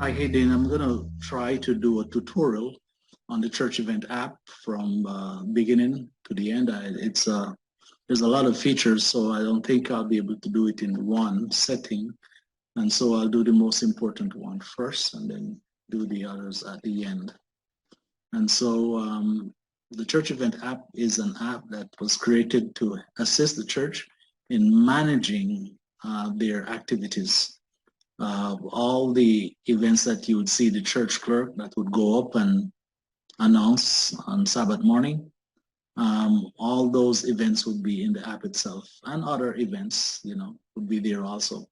Hi, Hayden. I'm going to try to do a tutorial on the Church Event app from beginning to the end. There's a lot of features, so I don't think I'll be able to do it in one setting. And so I'll do the most important one first and then do the others at the end. And so the Church Event app is an app that was created to assist the church in managing their activities. All the events that you would see the church clerk that would go up and announce on Sabbath morning, all those events would be in the app itself, and other events, would be there also.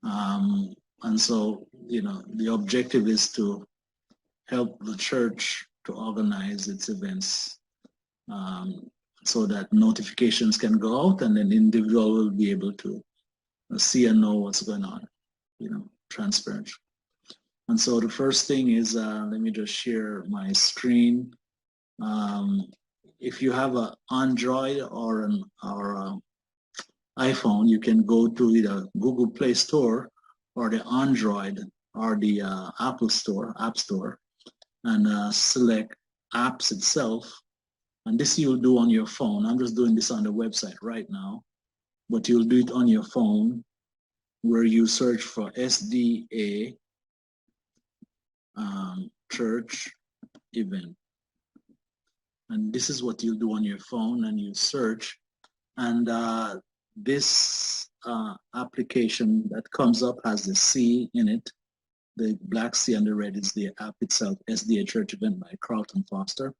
And so, the objective is to help the church to organize its events so that notifications can go out and an individual will be able to see and know what's going on, transparent. And so the first thing is, let me just share my screen. If you have an Android or an iPhone, you can go to either Google Play Store or the Android or the Apple Store, App Store, and select apps itself. And this you'll do on your phone. I'm just doing this on the website right now, but you'll do it on your phone where you search for SDA Church Event. And this is what you'll do on your phone, and you search. And this application that comes up has the C in it. The black C and the red is the app itself, SDA Church Event by Carlton Foster.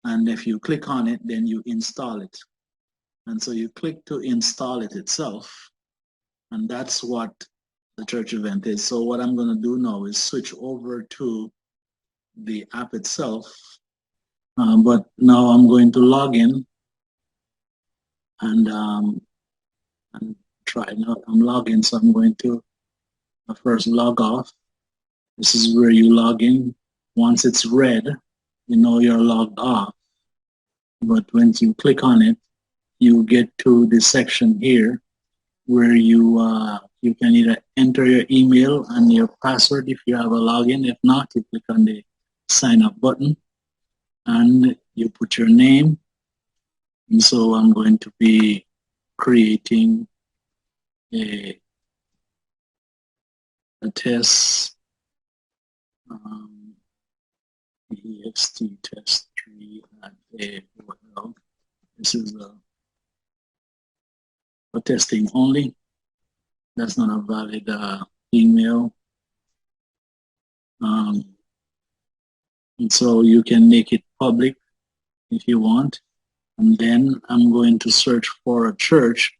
And if you click on it, then you install it. And so you click to install it itself. And that's what the church event is. So what I'm going to do now is switch over to the app itself. But now I'm going to log in and try. Now I'm logging, so I'm going to first log off. This is where you log in. Once it's red, you know you're logged off. But when you click on it, you get to this section here where you can either enter your email and your password if you have a login. If not, you click on the sign up button and you put your name. And so I'm going to be creating a test, EXT test 3 at AOL. This is for testing only. That's not a valid email. And so you can make it public if you want. And then I'm going to search for a church.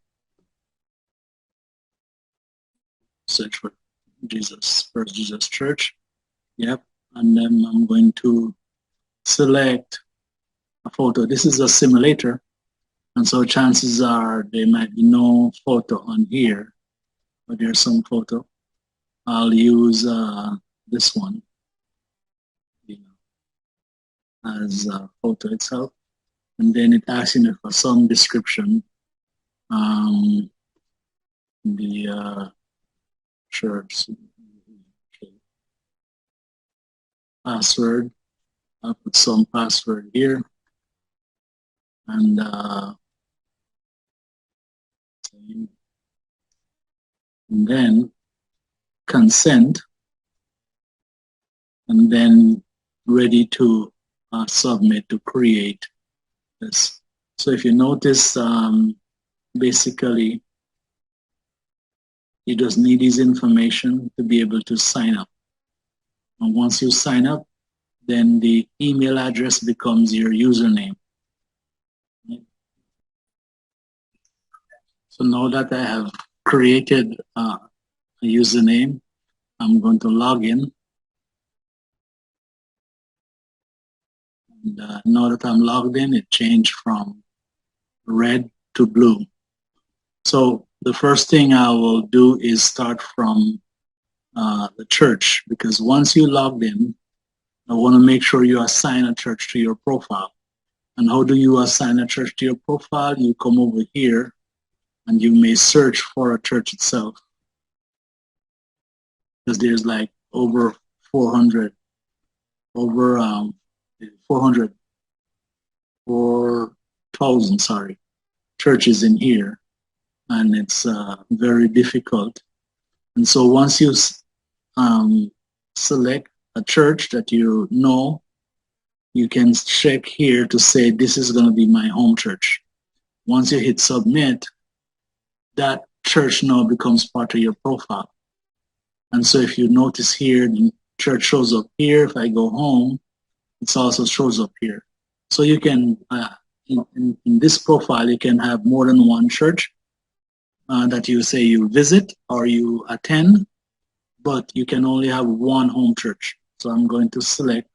Search for First Jesus Church. Yep. And then I'm going to select a photo. This is a simulator. And so chances are there might be no photo on here, but there's some photo. I'll use this one as a photo itself. And then it asks you for some description. The church password. I'll put some password here. And then consent, and then ready to submit to create this. So if you notice, basically, you just need this information to be able to sign up. And once you sign up, then the email address becomes your username. So now that I have created a username, I'm going to log in. And now that I'm logged in, it changed from red to blue. So the first thing I will do is start from the church, because once you logged in, I want to make sure you assign a church to your profile. And how do you assign a church to your profile? You come over here and you may search for a church itself. Because there's like over 400, over 400, 4,000, sorry, churches in here, and it's very difficult. And so once you select a church that you know, you can check here to say this is going to be my home church. Once you hit submit, that church now becomes part of your profile. And so if you notice here, the church shows up here. If I go home, it also shows up here. So you can, in this profile, you can have more than one church that you say you visit or you attend, but you can only have one home church. So I'm going to select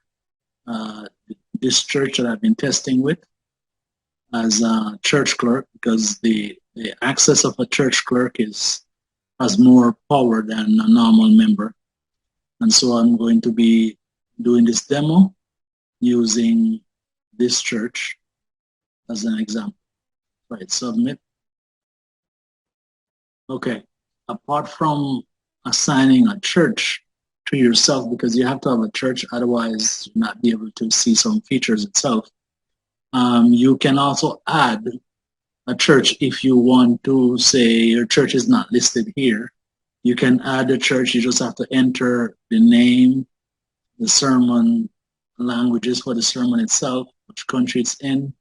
this church that I've been testing with as a church clerk, because the access of a church clerk has more power than a normal member. And so I'm going to be doing this demo using this church as an example. Right, submit. Okay, apart from assigning a church to yourself, because you have to have a church, otherwise you'll not be able to see some features itself. You can also add a church if you want to say your church is not listed here. You can add a church. You just have to enter the name, the sermon languages for the sermon itself, which country it's in,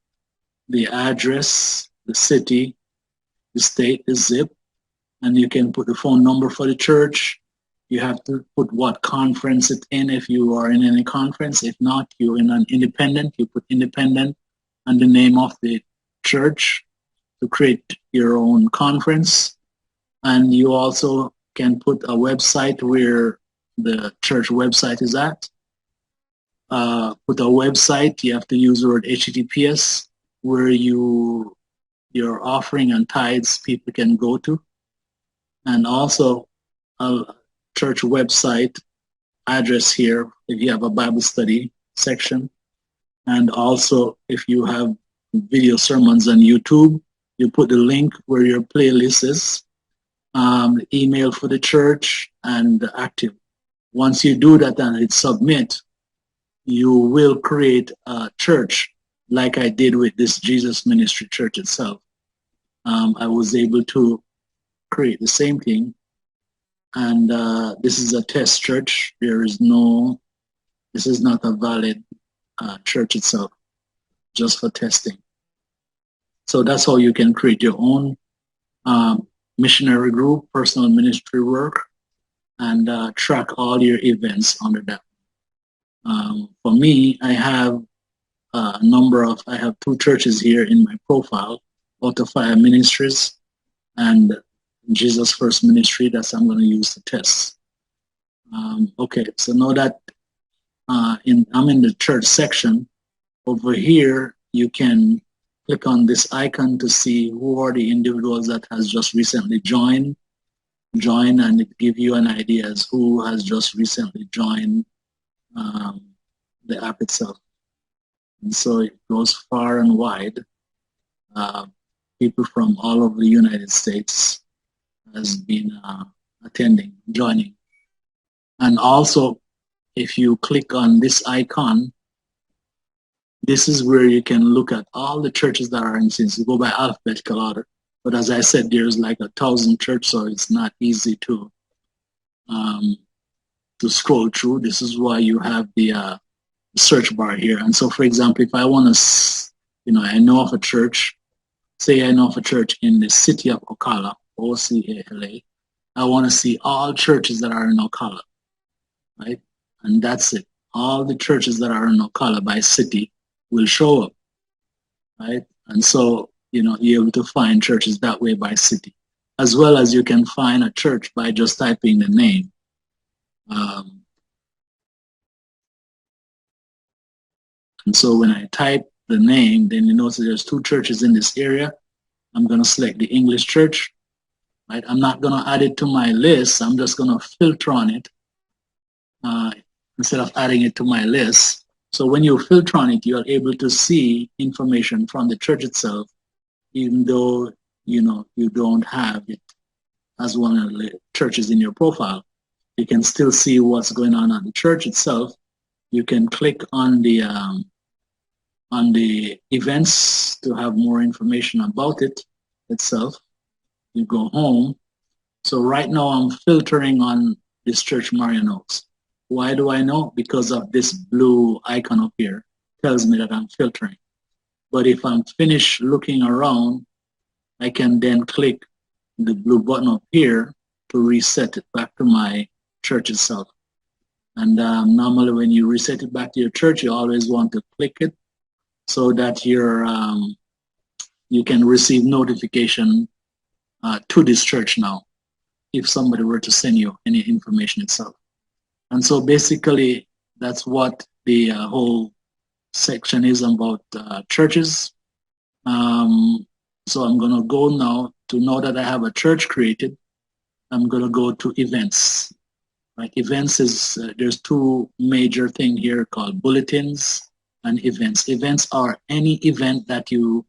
the address, the city, the state, the zip, and you can put the phone number for the church. You have to put what conference it's in if you are in any conference. If not, you're in an independent, you put independent and the name of the church to create your own conference. And you also can put a website where the church website is at. Put a website, you have to use the word HTTPS, where your offering and tithes people can go to. And also a church website address here if you have a Bible study section. And also if you have video sermons on YouTube, you put the link where your playlist is, email for the church, and active. Once you do that and hit submit, you will create a church like I did with this Jesus Ministry Church itself. I was able to create the same thing. And this is a test church. This is not a valid church itself, just for testing. So that's how you can create your own missionary group, personal ministry work, and track all your events under that. For me, I have I have 2 churches here in my profile, out of 5 ministries, and Jesus First Ministry that I'm going to use to test. Okay, so now that I'm in the church section, over here you can click on this icon to see who are the individuals that has just recently joined, and it give you an idea as who has just recently joined the app itself. And so it goes far and wide. People from all over the United States has been joining. And also, if you click on this icon, this is where you can look at all the churches that are in Cincinnati. You go by alphabetical order. But as I said, there's like 1,000 churches, so it's not easy to scroll through. This is why you have the search bar here. And so, for example, if I want to, I know of a church, say I know of a church in the city of Ocala, Ocala, I want to see all churches that are in Ocala, right? And that's it. All the churches that are in Ocala by city will show up, right? And so, you're able to find churches that way by city, as well as you can find a church by just typing the name. And so when I type the name, then you notice there's 2 churches in this area. I'm going to select the English church, right? I'm not going to add it to my list. I'm just going to filter on it instead of adding it to my list. So when you filter on it, you're able to see information from the church itself, even though, you don't have it as one of the churches in your profile. you can still see what's going on at the church itself. You can click on the events to have more information about it itself. You go home. So right now I'm filtering on this church Marion Oaks. Why do I know? Because of this blue icon up here tells me that I'm filtering. But if I'm finished looking around, I can then click the blue button up here to reset it back to my church itself. And normally when you reset it back to your church, you always want to click it so that you can receive notification to this church now if somebody were to send you any information itself. And so basically that's what the whole section is about churches. So I'm going to go now to know that I have a church created. I'm going to go to events. Like events is, there's two major things here called bulletins and events. Events are any event that you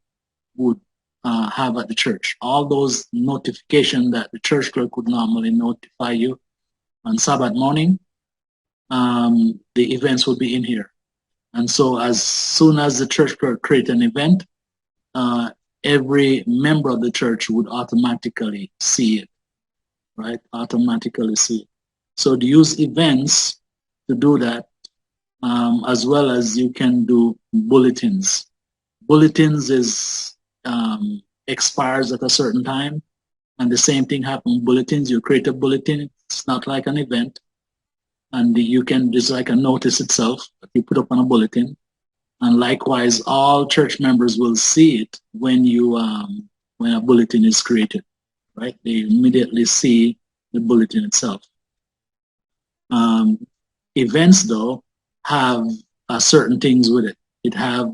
would have at the church. All those notifications that the church clerk would normally notify you on Sabbath morning, the events will be in here. And so as soon as the church clerk creates an event, every member of the church would automatically see it, right? Automatically see it. So to use events to do that, as well as you can do bulletins. Bulletins is expires at a certain time, and the same thing happens with bulletins. You create a bulletin, it's not like an event, and you can, just like a notice itself that you put up on a bulletin. And likewise, all church members will see it when you when a bulletin is created, right? They immediately see the bulletin itself. Events, though, have certain things with it. It have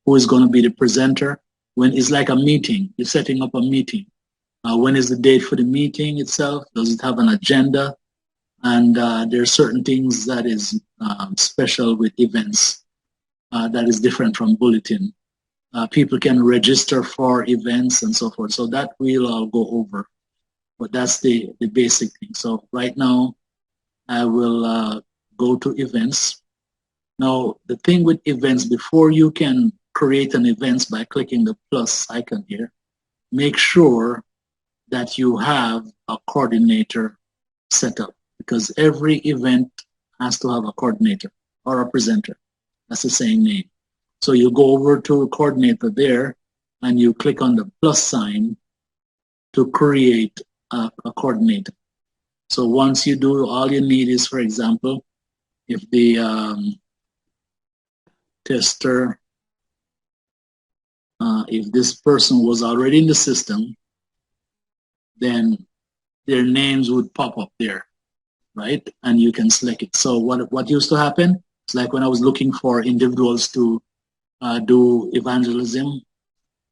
who is going to be the presenter. When it's like a meeting, you're setting up a meeting. When is the date for the meeting itself? Does it have an agenda? And there are certain things that is special with events that is different from bulletin. People can register for events and so forth. So that we'll all go over. But that's the basic thing. So right now, I will go to events. Now, the thing with events, before you can create an event by clicking the plus icon here, make sure that you have a coordinator set up, because every event has to have a coordinator or a presenter. That's the same name. So you go over to coordinator there and you click on the plus sign to create a coordinator. So once you do, all you need is, for example, if the tester, if this person was already in the system, then their names would pop up there, right? And you can select it. So what used to happen? It's like when I was looking for individuals to do evangelism,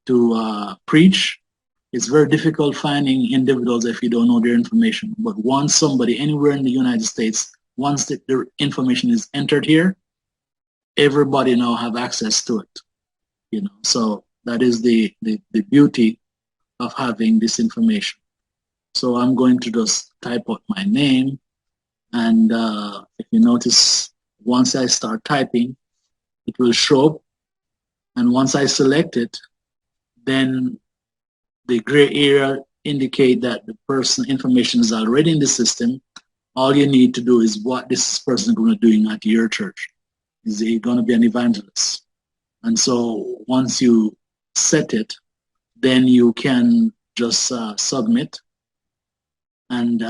to preach. It's very difficult finding individuals if you don't know their information. But once somebody anywhere in the United States, once their information is entered here, everybody now have access to it. You know, so that is the beauty of having this information. So I'm going to just type out my name, and if you notice, once I start typing, it will show up. And once I select it, then the gray area indicate that the person information is already in the system. All you need to do is what this person is going to be doing at your church. Is he going to be an evangelist? And so once you set it, then you can just submit. And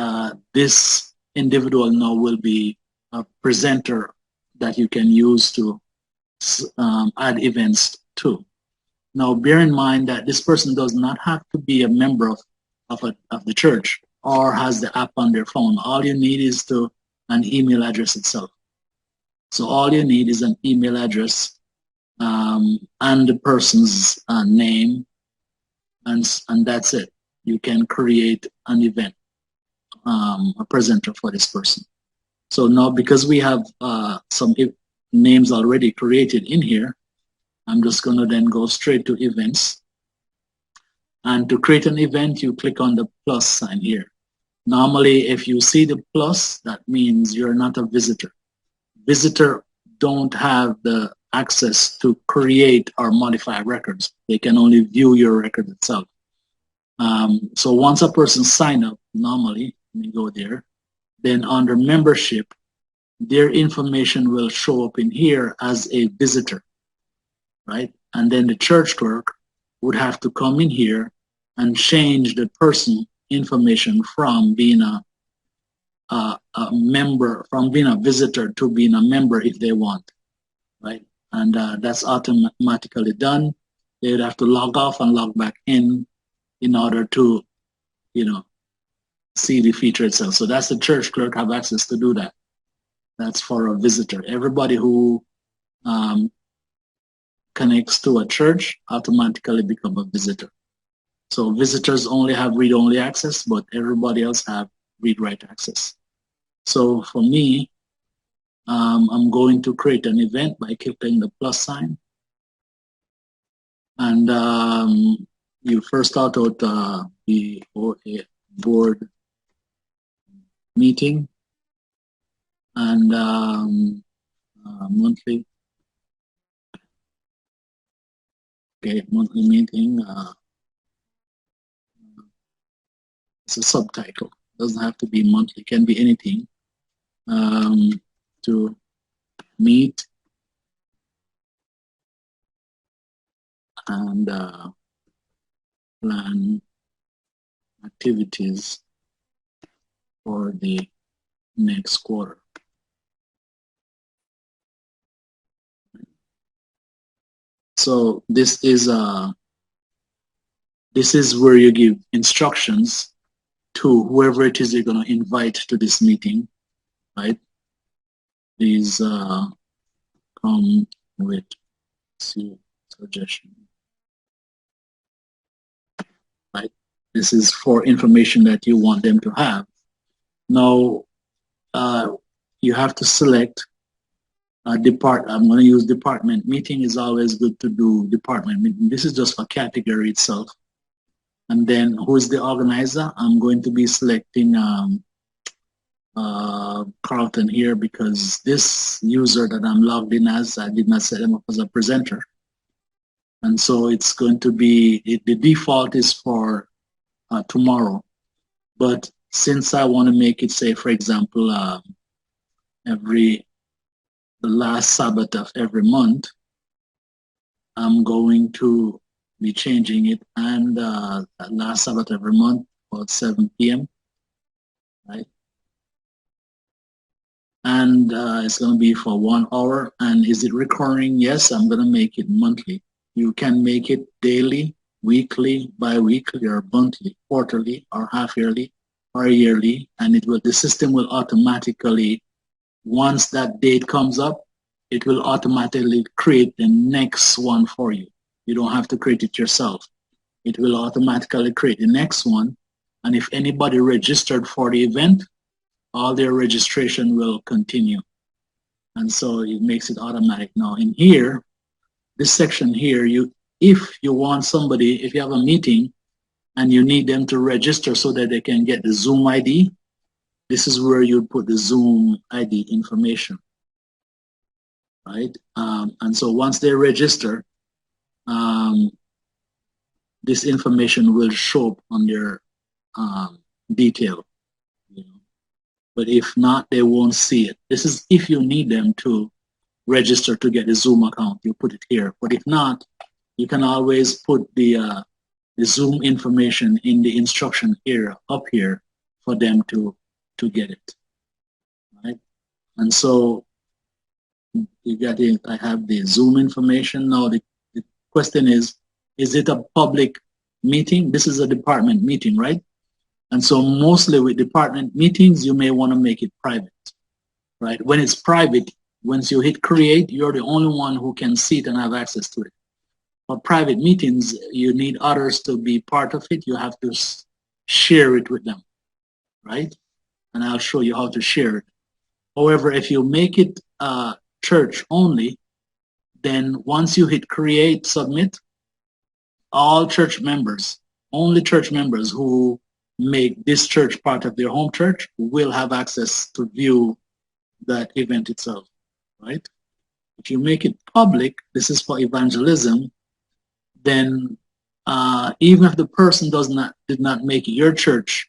this individual now will be a presenter that you can use to add events to. Now, bear in mind that this person does not have to be a member of the church or has the app on their phone. All you need is an email address itself. So all you need is an email address and the person's name, and that's it. You can create an event, a presenter for this person. So now, because we have some names already created in here, I'm just going to then go straight to events. And to create an event, you click on the plus sign here. Normally, if you see the plus, that means you're not a visitor. Visitor don't have the access to create or modify records. They can only view your record itself. So once a person sign up, normally, let me go there, then under membership, their information will show up in here as a visitor, right? And then the church clerk would have to come in here and change the person information from being a member, from being a visitor to being a member if they want, right? And that's automatically done. They would have to log off and log back in order to, see the feature itself. So that's the church clerk have access to do that. That's for a visitor. Everybody who connects to a church automatically become a visitor. So visitors only have read-only access, but everybody else have read-write access. So for me, I'm going to create an event by clicking the plus sign. And you first start out the OA board meeting and monthly. Okay, monthly meeting. It's a subtitle. Doesn't have to be monthly. It can be anything. To meet and plan activities for the next quarter. So this is where you give instructions to whoever it is you're going to invite to this meeting, right? Please come with suggestion, right? This is for information that you want them to have. Now, you have to select a department. I'm going to use department. Meeting is always good to do department meeting. This is just for category itself. And then who is the organizer? I'm going to be selecting Carlton here because this user that I'm logged in as, I did not set him up as a presenter. And so it's going to be, the default is for tomorrow. But since I want to make it, say, for example, the last Sabbath of every month, I'm going to be changing it, and last Sabbath every month, about 7 p.m., right? And it's going to be for 1 hour. And is it recurring? Yes, I'm going to make it monthly. You can make it daily, weekly, bi-weekly, or monthly, quarterly, or half-yearly, or yearly, and the system will automatically, once that date comes up, it will automatically create the next one for you. You don't have to create it yourself. It will automatically create the next one, and if anybody registered for the event, all their registration will continue. And so it makes it automatic. Now in here, this section here, if you want somebody, if you have a meeting and you need them to register so that they can get the Zoom ID, this is where you put the Zoom ID information, right? And so once they register, this information will show up on their detail. But if not, they won't see it. This is if you need them to register to get the Zoom account, you put it here. But if not, you can always put the Zoom information in the instruction here, up here, for them to get it, right? And so you got it. I have the Zoom information. Now the question is it a public meeting? This is a department meeting, right? And so mostly with department meetings, you may want to make it private, right? When it's private, once you hit create, you're the only one who can see it and have access to it. For private meetings, you need others to be part of it. You have to share it with them, right? And I'll show you how to share it. However, if you make it church only, then once you hit create, submit, all church members, only church members who make this church part of their home church will have access to view that event itself, right? If you make it public, this is for evangelism, then even if the person did not make your church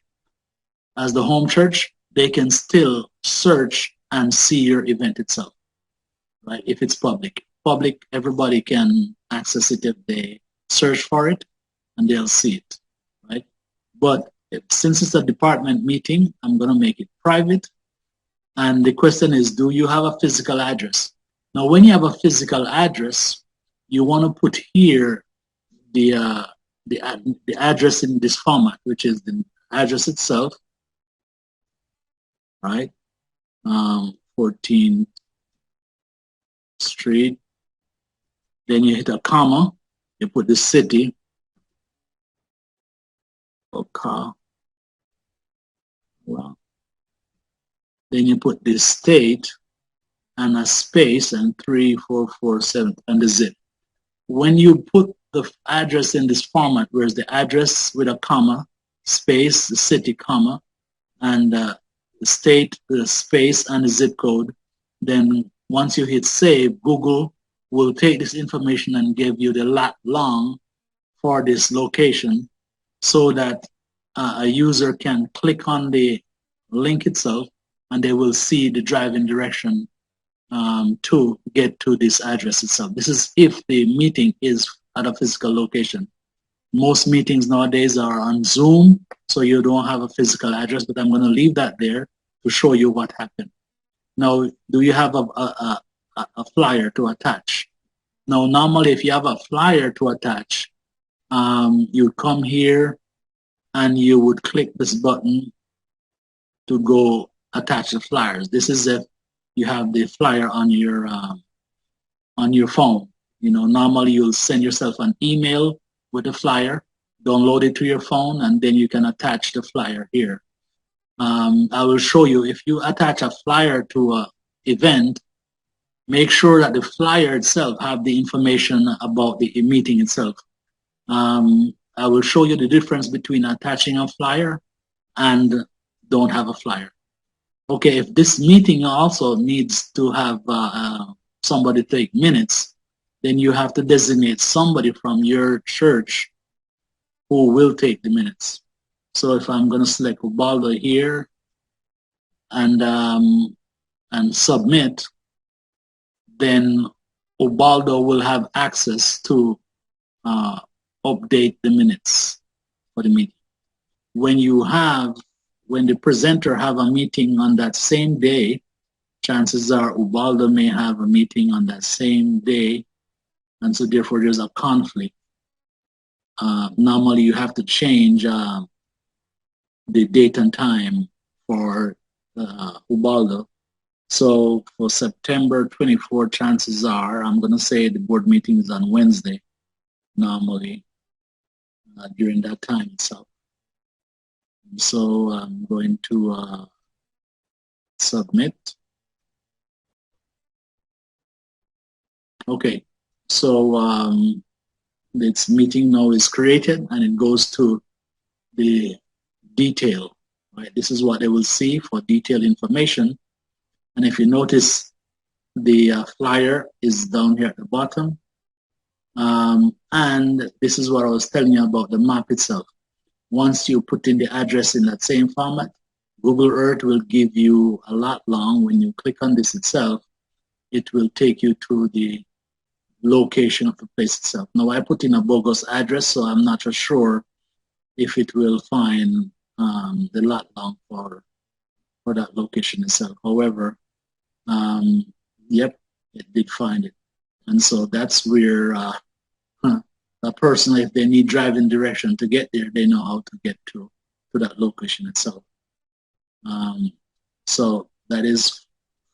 as the home church, they can still search and see your event itself, right? If it's public. Public, everybody can access it if they search for it, and they'll see it, right? But since it's a department meeting, I'm going to make it private. And the question is, do you have a physical address? Now, when you have a physical address, you want to put here the address in this format, which is the address itself, right? 14th Street. Then you hit a comma. You put the city. Okay. Well, then you put the state and a space and 3447 and the zip. When you put the address in this format, where's the address with a comma, space, the city, comma, and the state, the space, and the zip code, then once you hit save, Google will take this information and give you the lat long for this location so that a user can click on the link itself and they will see the driving direction to get to this address itself. This is if the meeting is at a physical location. Most meetings nowadays are on Zoom, so you don't have a physical address, but I'm going to leave that there to show you what happened. Now, do you have a flyer to attach? Now, normally if you have a flyer to attach, you come here and you would click this button to go attach the flyers. This is if you have the flyer on your phone. You know, normally you'll send yourself an email with the flyer, download it to your phone, and then you can attach the flyer here. I will show you if you attach a flyer to an event, make sure that the flyer itself have the information about the meeting itself. I will show you the difference between attaching a flyer and don't have a flyer. Okay, if this meeting also needs to have somebody take minutes, then you have to designate somebody from your church who will take the minutes. So if I'm going to select Ubaldo here and submit, then Ubaldo will have access to update the minutes for the meeting. When the presenter have a meeting on that same day, chances are Ubaldo may have a meeting on that same day, and so therefore there's a conflict. Normally you have to change the date and time for Ubaldo. So for September 24, chances are, I'm going to say the board meeting is on Wednesday, normally during that time itself. So I'm going to submit. Okay, so this meeting now is created and it goes to the detail, right? This is what they will see for detailed information. And if you notice, the flyer is down here at the bottom. And this is what I was telling you about the map itself. Once you put in the address in that same format, Google Earth will give you a lat long. When you click on this itself, it will take you to the location of the place itself. Now, I put in a bogus address, so I'm not sure if it will find the lat long for that location itself. However, yep, it did find it. And so that's where a person, if they need driving direction to get there, they know how to get to that location itself. So that is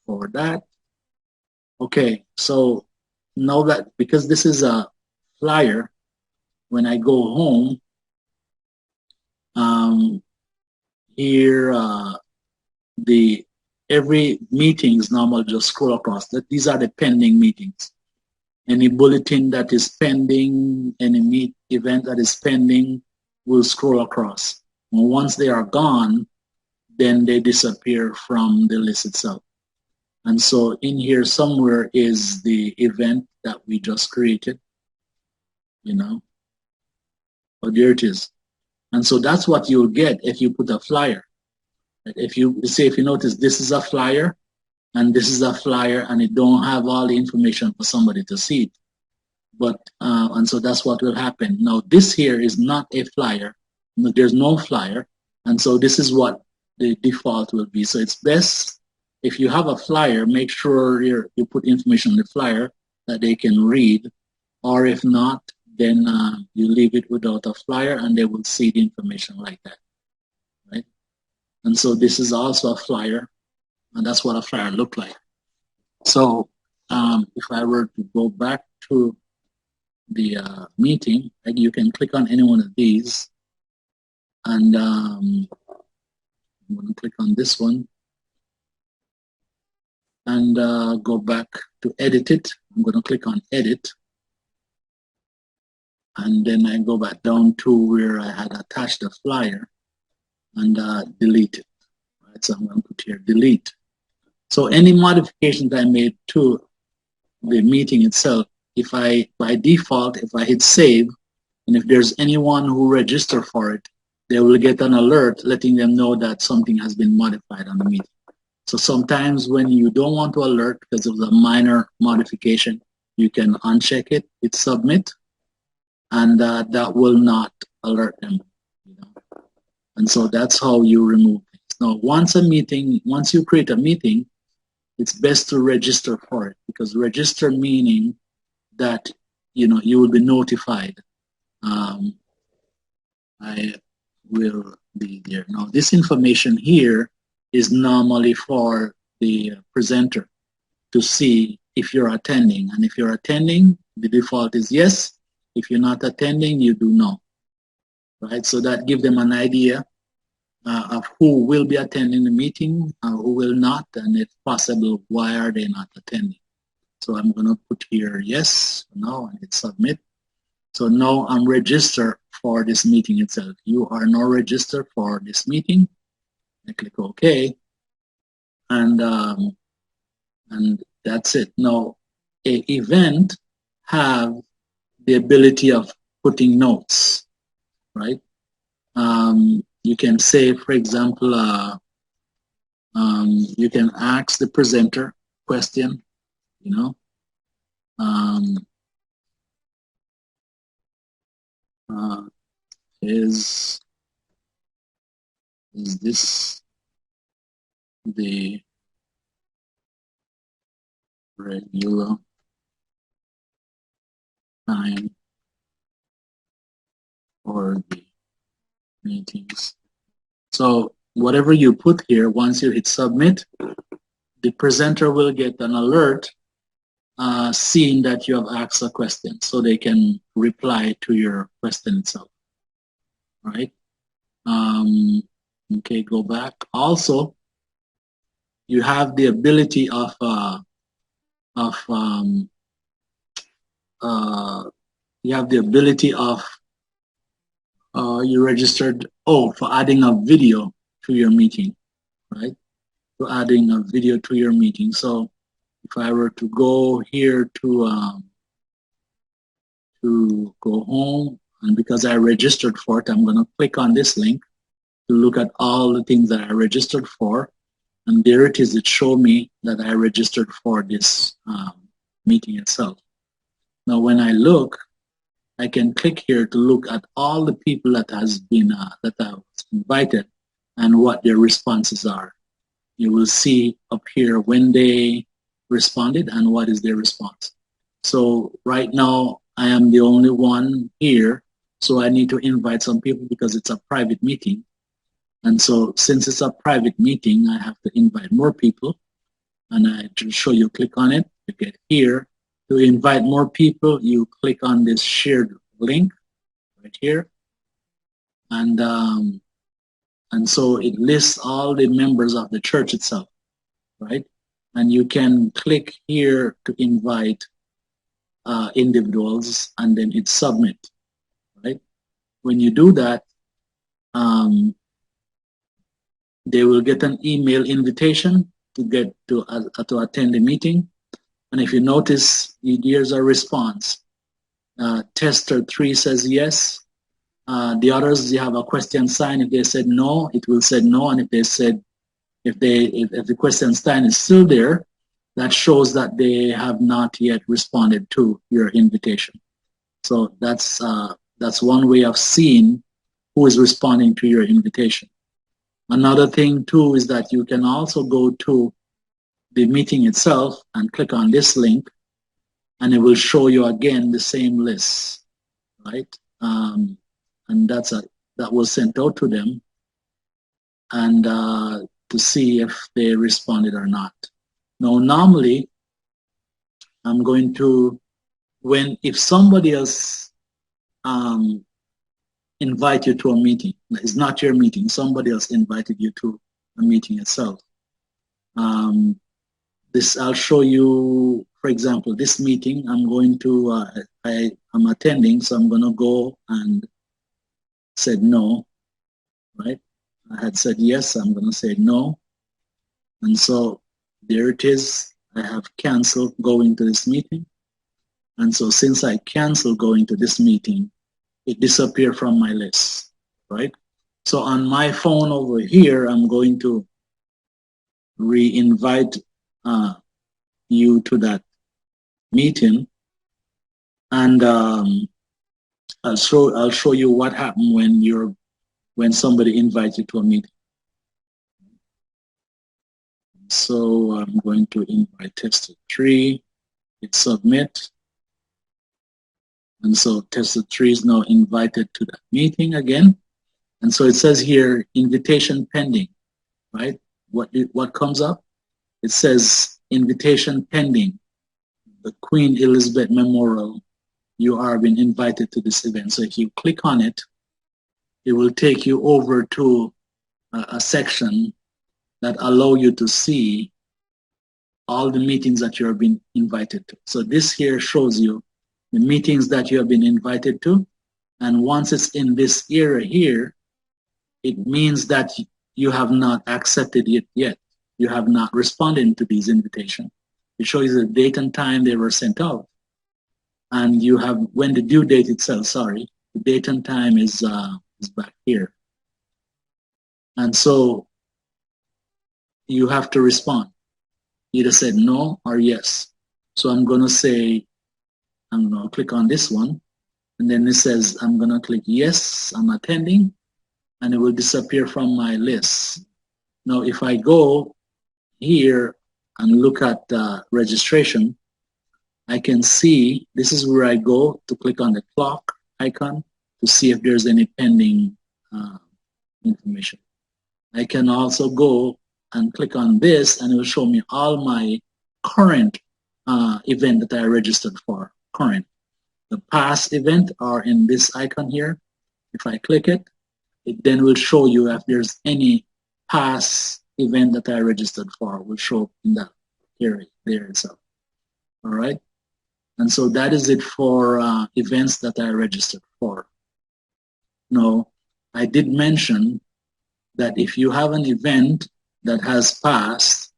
for that. Okay, so now that, because this is a flyer, when I go home, here every meeting is normal, just scroll across. These are the pending meetings. Any bulletin that is pending, any event that is pending will scroll across. Once they are gone, then they disappear from the list itself. And so in here somewhere is the event that we just created, you know. Oh, there it is. And so that's what you'll get if you put a flyer. If you say, if you notice, this is a flyer and this is a flyer, and it don't have all the information for somebody to see it. But and so that's what will happen. Now this here is not a flyer. There's no flyer, and so this is what the default will be. So it's best if you have a flyer, make sure you put information on the flyer that they can read, or if not, then you leave it without a flyer, and they will see the information like that, right? And so this is also a flyer, and that's what a flyer look like. So if I were to go back to the meeting, and you can click on any one of these, and I'm going to click on this one and go back to edit it. I'm going to click on edit, and then I go back down to where I had attached the flyer and delete it. Right, so I'm going to put here delete. So any modifications I made to the meeting itself, if I, by default, if I hit save, and if there's anyone who register for it, they will get an alert letting them know that something has been modified on the meeting. So sometimes when you don't want to alert because of the minor modification, you can uncheck it, hit submit, and that will not alert them. You know? And so that's how you remove things. Now, once you create a meeting, it's best to register for it, because register meaning that you will be notified. I will be there. Now, this information here is normally for the presenter to see if you're attending. And if you're attending, the default is yes. If you're not attending, you do no. Right? So that gives them an idea of who will be attending the meeting, who will not, and if possible, why are they not attending. So I'm going to put here yes, no, and hit submit. So now I'm registered for this meeting itself. You are now registered for this meeting. I click OK, and that's it. Now, an event have the ability of putting notes, right? You can say, for example, you can ask the presenter question, is this the regular time for the meetings? So whatever you put here, once you hit submit, the presenter will get an alert seeing that you have asked a question, so they can reply to your question itself. All right. Okay, go back. Also, you have the ability of you registered for adding a video to your meeting, right? For adding a video to your meeting. So if I were to go here to go home, and because I registered for it, I'm going to click on this link to look at all the things that I registered for. And there it is. It showed me that I registered for this meeting itself. Now, when I look, I can click here to look at all the people that has been that I was invited and what their responses are. You will see up here when they responded and what is their response. So right now, I am the only one here, so I need to invite some people because it's a private meeting. And so since it's a private meeting, I have to invite more people. And I just show you, click on it, you get here. To invite more people, you click on this shared link right here. And so it lists all the members of the church itself, right? And you can click here to invite individuals and then hit submit, right? When you do that, they will get an email invitation to get to attend the meeting. And if you notice, here's a response. Tester 3 says yes. The others, you have a question sign. If they said no, it will say no. And if they said, if the question sign is still there, that shows that they have not yet responded to your invitation. So that's one way of seeing who is responding to your invitation. Another thing too is that you can also go to the meeting itself and click on this link, and it will show you again the same list, right? And that was sent out to them, and to see if they responded or not. Now, normally, I'm going to, if somebody else invite you to a meeting, it's not your meeting, somebody else invited you to a meeting itself. This I'll show you, for example, this meeting I'm going to, I'm attending, so I'm going to go and said no, right? I had said yes, I'm going to say no. And so there it is. I have canceled going to this meeting. And so since I canceled going to this meeting, it disappeared from my list, right? So on my phone over here, I'm going to re-invite you to that meeting, and I'll show you what happened when somebody invites you to a meeting. So I'm going to invite tester 3, hit submit, and so tester 3 is now invited to that meeting again. And so it says here, invitation pending, right? What comes up? It says invitation pending. The Queen Elizabeth Memorial, you are being invited to this event. So if you click on it, it will take you over to a section that allow you to see all the meetings that you have been invited to. So this here shows you the meetings that you have been invited to. And once it's in this area here, it means that you have not accepted it yet. You have not responded to these invitations. It shows you the date and time they were sent out. And you have, when the due date itself, sorry, the date and time is back here. And so you have to respond. Either say no or yes. So I'm going to say, I'm going to click on this one. And then it says, I'm going to click yes, I'm attending. And it will disappear from my list. Now, if I go here and look at registration, I can see this is where I go to click on the clock icon to see if there's any pending information. I can also go and click on this, and it will show me all my current event that I registered for, current. The past event are in this icon here. If I click it, it then will show you if there's any past event that I registered for, will show up in that area there itself. All right. And so that is it for events that I registered for. Now, I did mention that if you have an event that has passed,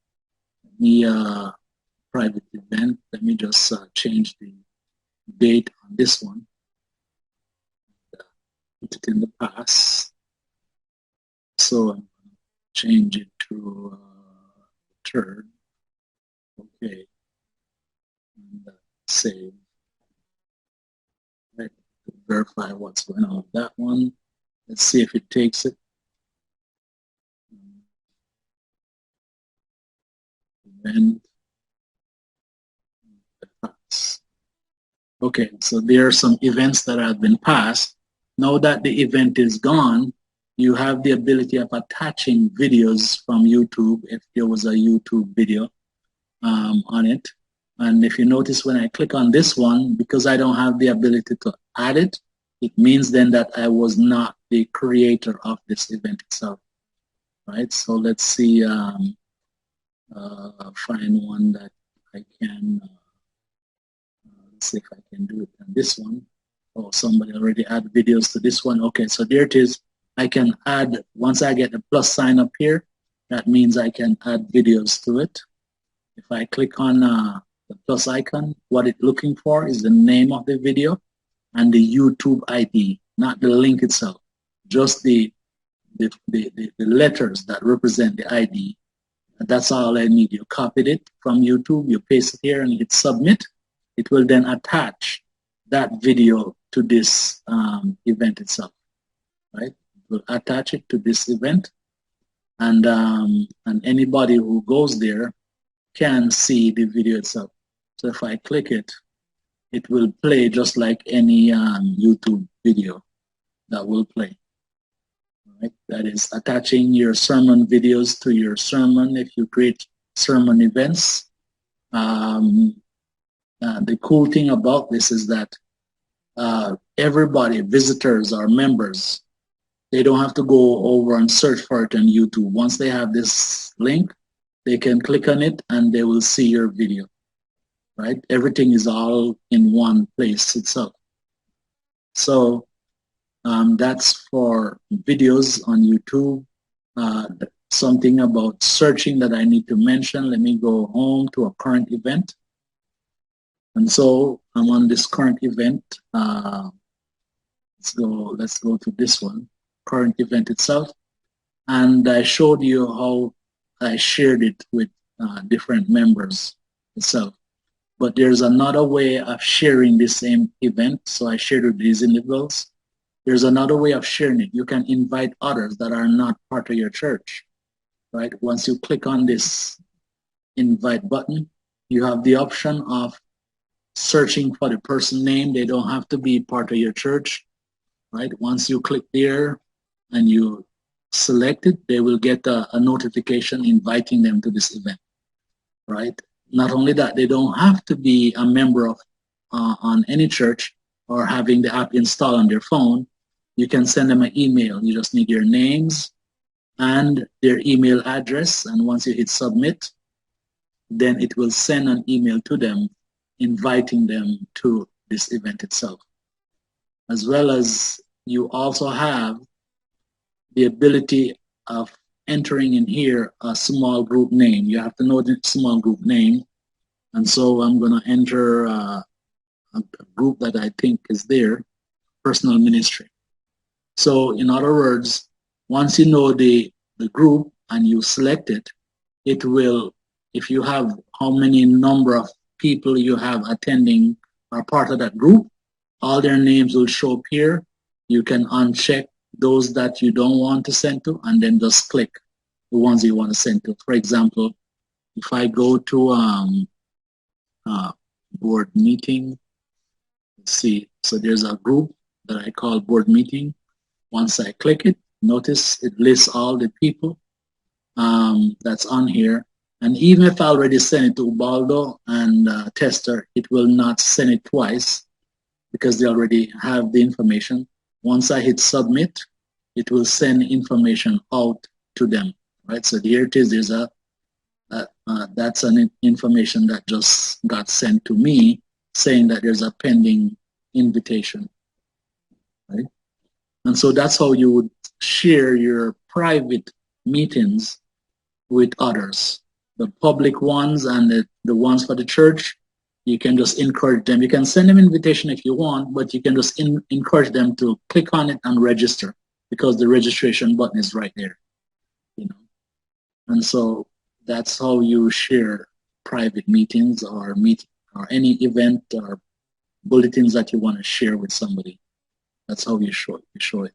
the private event, let me just change the date on this one. Put it in the past. So I'm going to change it to 3rd. Okay. And save. Right. To verify what's going on with that one. Let's see if it takes it. Event. Okay, so there are some events that have been passed. Now that the event is gone, you have the ability of attaching videos from YouTube if there was a YouTube video on it. And if you notice when I click on this one, because I don't have the ability to add it, it means then that I was not the creator of this event itself. Right, so let's see, find one that I can, let's see if I can do it on this one. Oh, somebody already added videos to this one. Okay, so there it is. I can add, once I get the plus sign up here, That means I can add videos to it. If I click on the plus icon, what it's looking for is the name of the video and the YouTube ID, not the link itself, just the letters that represent the ID. And that's all I need. You copied it from YouTube, you paste it here and hit submit. It will then attach that video to this event itself, right? It will attach it to this event, and anybody who goes there can see the video itself. So if I click it, it will play just like any YouTube video that will play. Right? That is attaching your sermon videos to your sermon if you create sermon events. The cool thing about this is that everybody, visitors or members, they don't have to go over and search for it on YouTube. Once they have this link, they can click on it and they will see your video, right? Everything is all in one place itself. So that's for videos on YouTube. Something about searching that I need to mention. Let me go home to a current event. And so I'm on this current event. Let's go to this one, current event itself. And I showed you how I shared it with different members itself. But there's another way of sharing the same event. So I shared with these individuals. There's another way of sharing it. You can invite others that are not part of your church, right? Once you click on this invite button, you have the option of searching for the person name. They don't have to be part of your church, right? Once you click there and you select it, they will get a notification inviting them to this event, right? Not only that, they don't have to be a member of on any church or having the app installed on their phone. You can send them an email. You just need their names and their email address. And once you hit submit, then it will send an email to them inviting them to this event itself. As well as you also have the ability of entering in here a small group name. You have to know the small group name. And so I'm going to enter a group that I think is there, personal ministry. So in other words, once you know the group and you select it, it will, if you have how many number of people you have attending or part of that group, all their names will show up here. You can uncheck those that you don't want to send to and then just click the ones you want to send to. For example, if I go to board meeting, let's see, so there's a group that I call board meeting. Once I click it, notice it lists all the people that's on here. And even if I already sent it to Ubaldo and Tester, it will not send it twice because they already have the information. Once I hit submit, it will send information out to them, right? So here it is. There's that's an information that just got sent to me saying that there's a pending invitation, right? And so that's how you would share your private meetings with others. The public ones and the ones for the church, you can just encourage them. You can send them invitation if you want, but you can just encourage them to click on it and register because the registration button is right there, you know. And so that's how you share private meetings or any event or bulletins that you want to share with somebody. That's how you show it.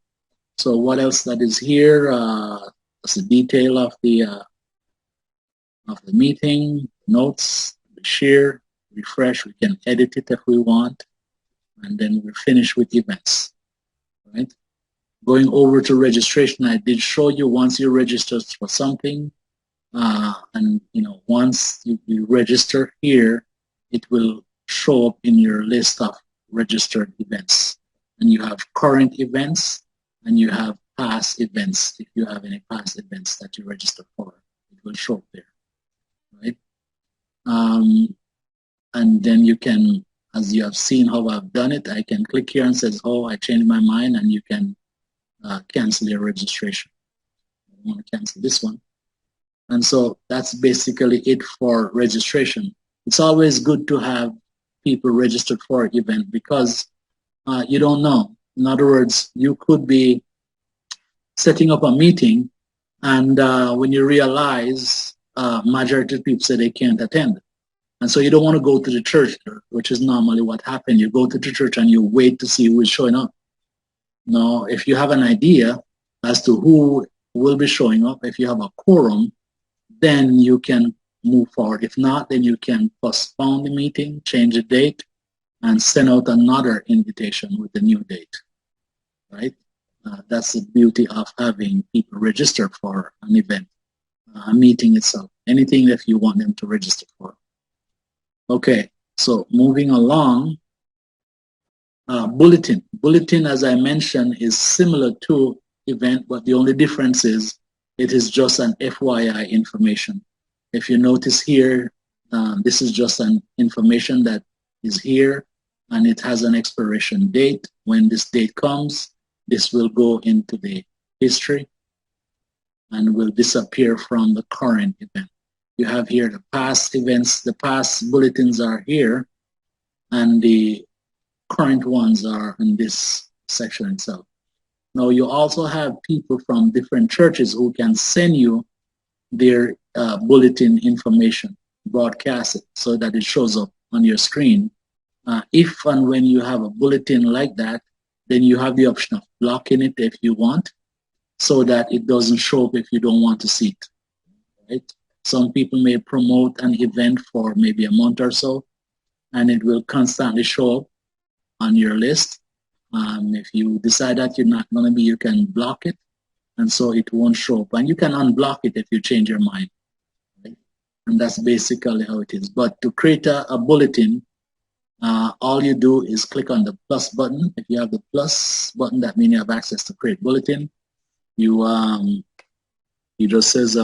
So what else that is here? That's the detail of the meeting, notes, share, refresh. We can edit it if we want, and then we're finished with events, right? Going over to registration, I did show you once you register for something, and once you register here, it will show up in your list of registered events. And you have current events and you have past events. If you have any past events that you register for, it will show up there, right? And then you can, as you have seen how I've done it, I can click here and says, oh, I changed my mind, and you can cancel your registration. I want to cancel this one. And so that's basically it for registration. It's always good to have people registered for an event because you don't know. In other words, you could be setting up a meeting, and when you realize majority of people say they can't attend. And so you don't want to go to the church, which is normally what happens. You go to the church and you wait to see who is showing up. Now, if you have an idea as to who will be showing up, if you have a quorum, then you can move forward. If not, then you can postpone the meeting, change the date, and send out another invitation with the new date, right? That's the beauty of having people register for an event, a meeting itself, anything that you want them to register for. Okay, so moving along, bulletin. Bulletin, as I mentioned, is similar to event, but the only difference is it is just an FYI information. If you notice here, this is just an information that is here, and it has an expiration date. When this date comes, this will go into the history and will disappear from the current event. You have here the past events, the past bulletins are here, and the current ones are in this section itself. Now, you also have people from different churches who can send you their bulletin information, broadcast it so that it shows up on your screen. If and when you have a bulletin like that, then you have the option of blocking it if you want, so that it doesn't show up if you don't want to see it, right? Some people may promote an event for maybe a month or so, and it will constantly show up on your list. If you decide that you're not going to be, you can block it, and so it won't show up. And you can unblock it if you change your mind, right? And that's basically how it is. But to create a bulletin, all you do is click on the plus button. If you have the plus button, that means you have access to create bulletin. You just says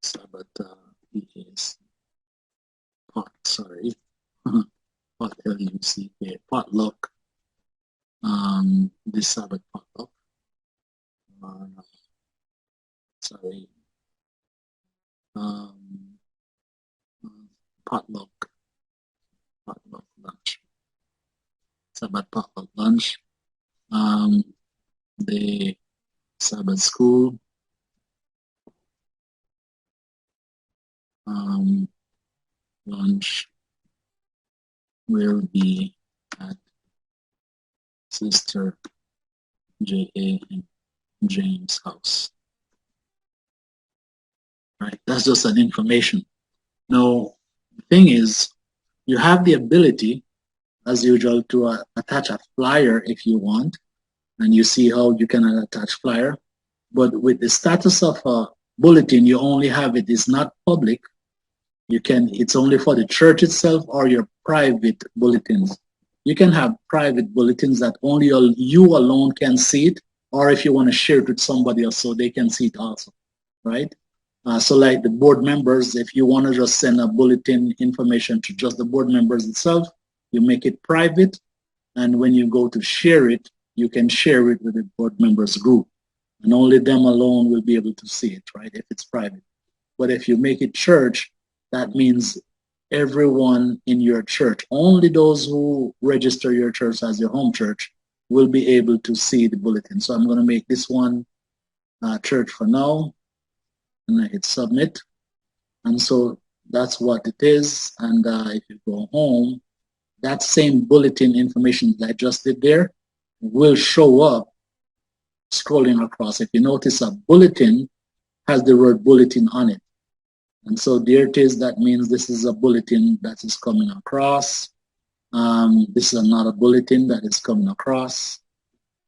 Sabbath yes, pot, sorry, pot LUCK, potluck. This Sabbath potluck. Sorry. Potluck lunch. Sabbath potluck lunch. The Sabbath school. Lunch will be at Sister J.A. and James' house. Right, that's just an information. Now, the thing is, you have the ability, as usual, to attach a flyer if you want, and you see how you can attach flyer. But with the status of a bulletin, you only have it is not public. It's only for the church itself or your private bulletins. You can have private bulletins that only you alone can see it, or if you want to share it with somebody else so they can see it also, right? So like the board members, if you want to just send a bulletin information to just the board members itself, you make it private. And when you go to share it, you can share it with the board members group. And only them alone will be able to see it, right, if it's private. But if you make it church, that means everyone in your church, only those who register your church as your home church, will be able to see the bulletin. So I'm going to make this one church for now. And I hit submit. And so that's what it is. And if you go home, that same bulletin information that I just did there will show up scrolling across. If you notice, a bulletin has the word bulletin on it. And so there it is. That means this is a bulletin that is coming across. This is another bulletin that is coming across.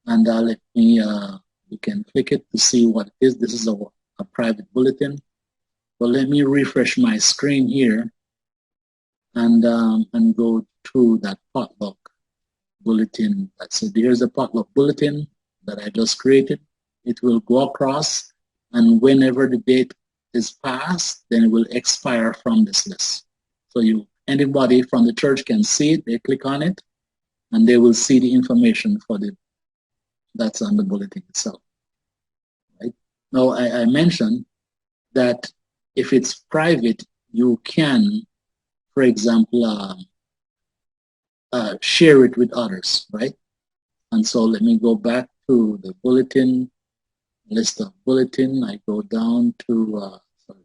And let me, you can click it to see what it is. This is a private bulletin. But let me refresh my screen here and go to that potluck bulletin. So here's the potluck bulletin that I just created. It will go across, and whenever the date is passed, then it will expire from this list. So anybody from the church can see it. They click on it, and they will see the information for that's on the bulletin itself. Now, I mentioned that if it's private, you can, for example, share it with others, right? And so let me go back to the bulletin, list of bulletin. I go down to, sorry,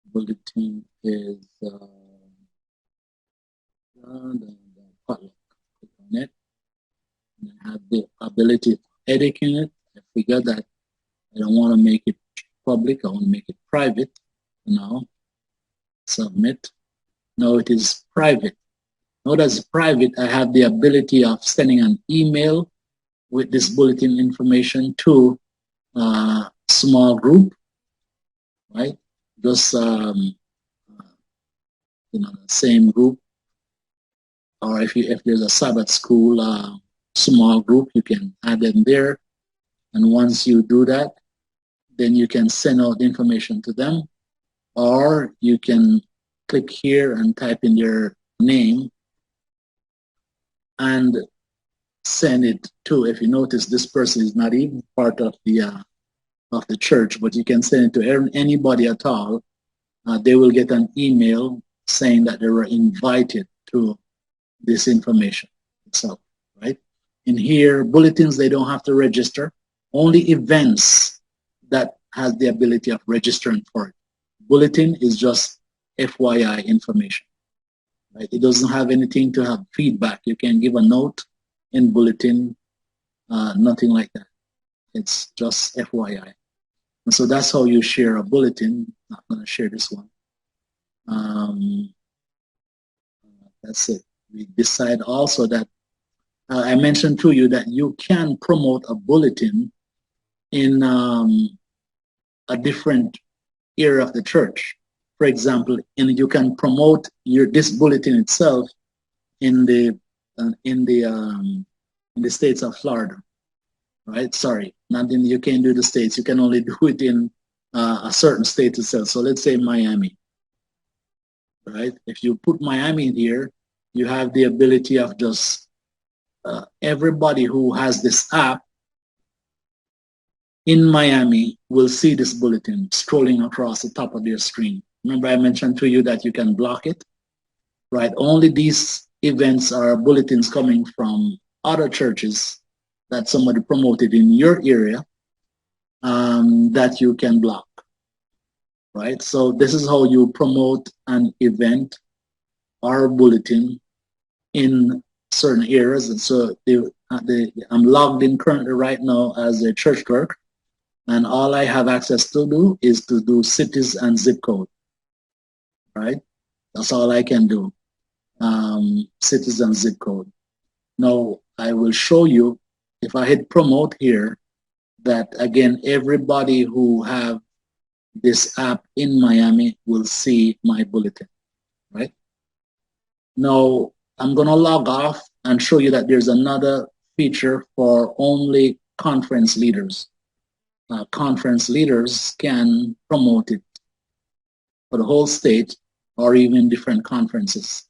the bulletin is the potluck. Click on it. And I have the ability of editing it. I figure that I don't want to make it public. I want to make it private. Now, submit. Now it is private. Now that it's private, I have the ability of sending an email with this bulletin information to a small group, right? Just the same group, or if there's a Sabbath school small group, you can add them there. And once you do that, then you can send out the information to them, or you can click here and type in their name and send it to. If you notice, this person is not even part of the church, but you can send it to anybody at all. They will get an email saying that they were invited to this information itself, right? In here, bulletins, they don't have to register. Only events that has the ability of registering for it. Bulletin is just FYI information, right? It doesn't have anything to have feedback. You can give a note in bulletin, nothing like that. It's just FYI. And so that's how you share a bulletin. I'm not going to share this one. That's it. We decide also that I mentioned to you that you can promote a bulletin in a different area of the church. For example, you can promote this bulletin itself in the states of Florida, right? Sorry, not in. You can't do the states. You can only do it in a certain state itself. So let's say Miami, right? If you put Miami in here, you have the ability of just everybody who has this app in Miami will see this bulletin scrolling across the top of their screen. Remember I mentioned to you that you can block it, right? Only these events are bulletins coming from other churches that somebody promoted in your area that you can block, right? So this is how you promote an event or bulletin in certain areas. And so I'm logged in currently right now as a church clerk, and all I have access to do is to do cities and zip code, right? That's all I can do, cities and zip code. Now, I will show you, if I hit promote here, that again, everybody who have this app in Miami will see my bulletin, right? Now, I'm going to log off and show you that there's another feature for only conference leaders. Conference leaders can promote it for the whole state or even different conferences.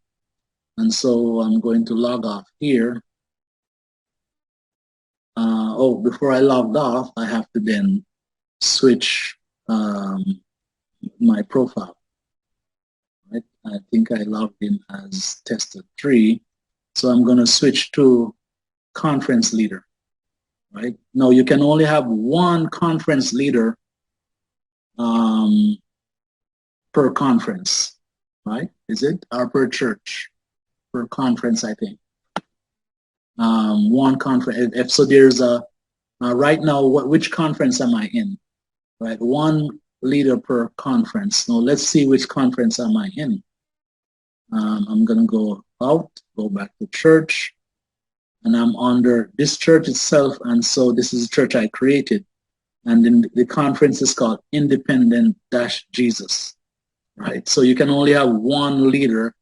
And so I'm going to log off here. Before I logged off, I have to then switch my profile. Right? I think I logged in as tester 3. So I'm going to switch to conference leader. Right? Now you can only have one conference leader per conference, right? Is it? Or per church? Per conference, I think. One conference. If so, there's a right now. Which conference am I in? Right, one leader per conference. Now let's see which conference am I in. I'm gonna go out, go back to church, and I'm under this church itself. And so this is a church I created, and then the conference is called Independent-Jesus. Right, so you can only have one leader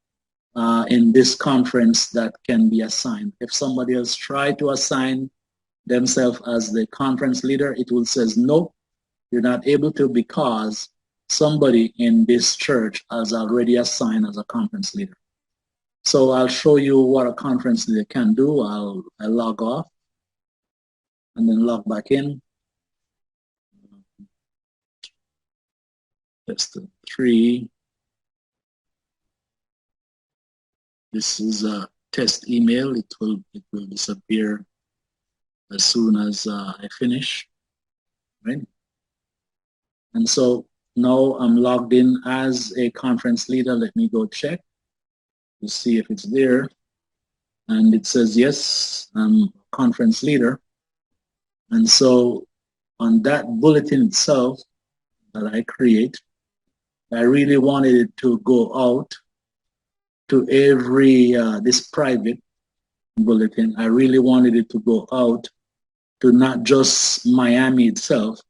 in this conference that can be assigned. If somebody else tried to assign themselves as the conference leader, it will says no, you're not able to, because somebody in this church has already assigned as a conference leader. So I'll show you what a conference leader can do. I'll log off and then log back in. Tester 3. This is a test email. It will disappear as soon as I finish, right? And so now I'm logged in as a conference leader. Let me go check to see if it's there. And it says, yes, I'm a conference leader. And so on that bulletin itself that I create, I really wanted it to go out to every, this private bulletin. I really wanted it to go out to not just Miami itself,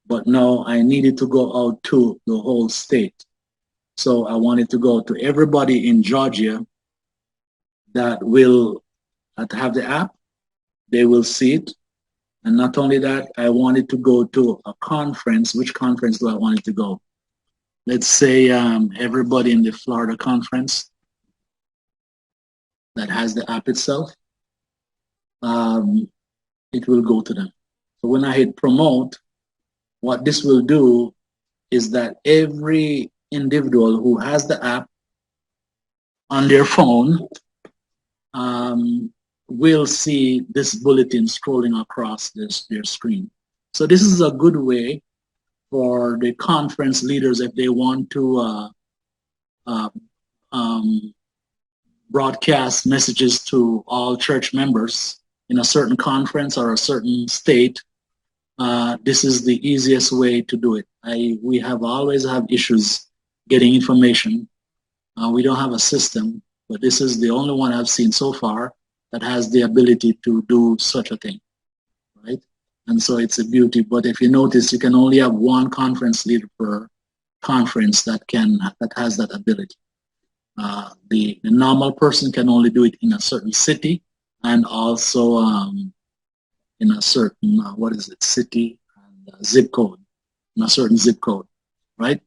but now I needed to go out to the whole state. So I wanted to go to everybody in Georgia that will have the app. They will see it. And not only that, I wanted to go to a conference. Which conference do I want it to go? Let's say everybody in the Florida conference that has the app itself, it will go to them. So when I hit promote, what this will do is that every individual who has the app on their phone will see this bulletin scrolling across their screen. So this is a good way for the conference leaders if they want to broadcast messages to all church members in a certain conference or a certain state. This is the easiest way to do it. We have always have issues getting information. We don't have a system, but this is the only one I've seen so far that has the ability to do such a thing, right? And so it's a beauty. But if you notice, you can only have one conference leader per conference that has that ability. The normal person can only do it in a certain city and also in a certain city and zip code, in a certain zip code, right?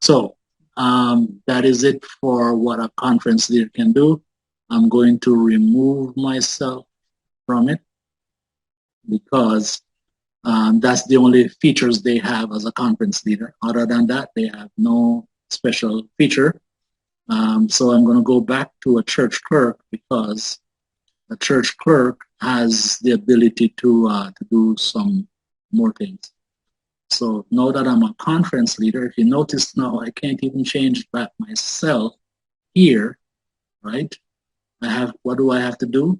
So that is it for what a conference leader can do. I'm going to remove myself from it because that's the only features they have as a conference leader. Other than that, they have no special feature. So I'm going to go back to a church clerk because a church clerk has the ability to do some more things. So now that I'm a conference leader, if you notice now, I can't even change back myself here, right? What do I have to do?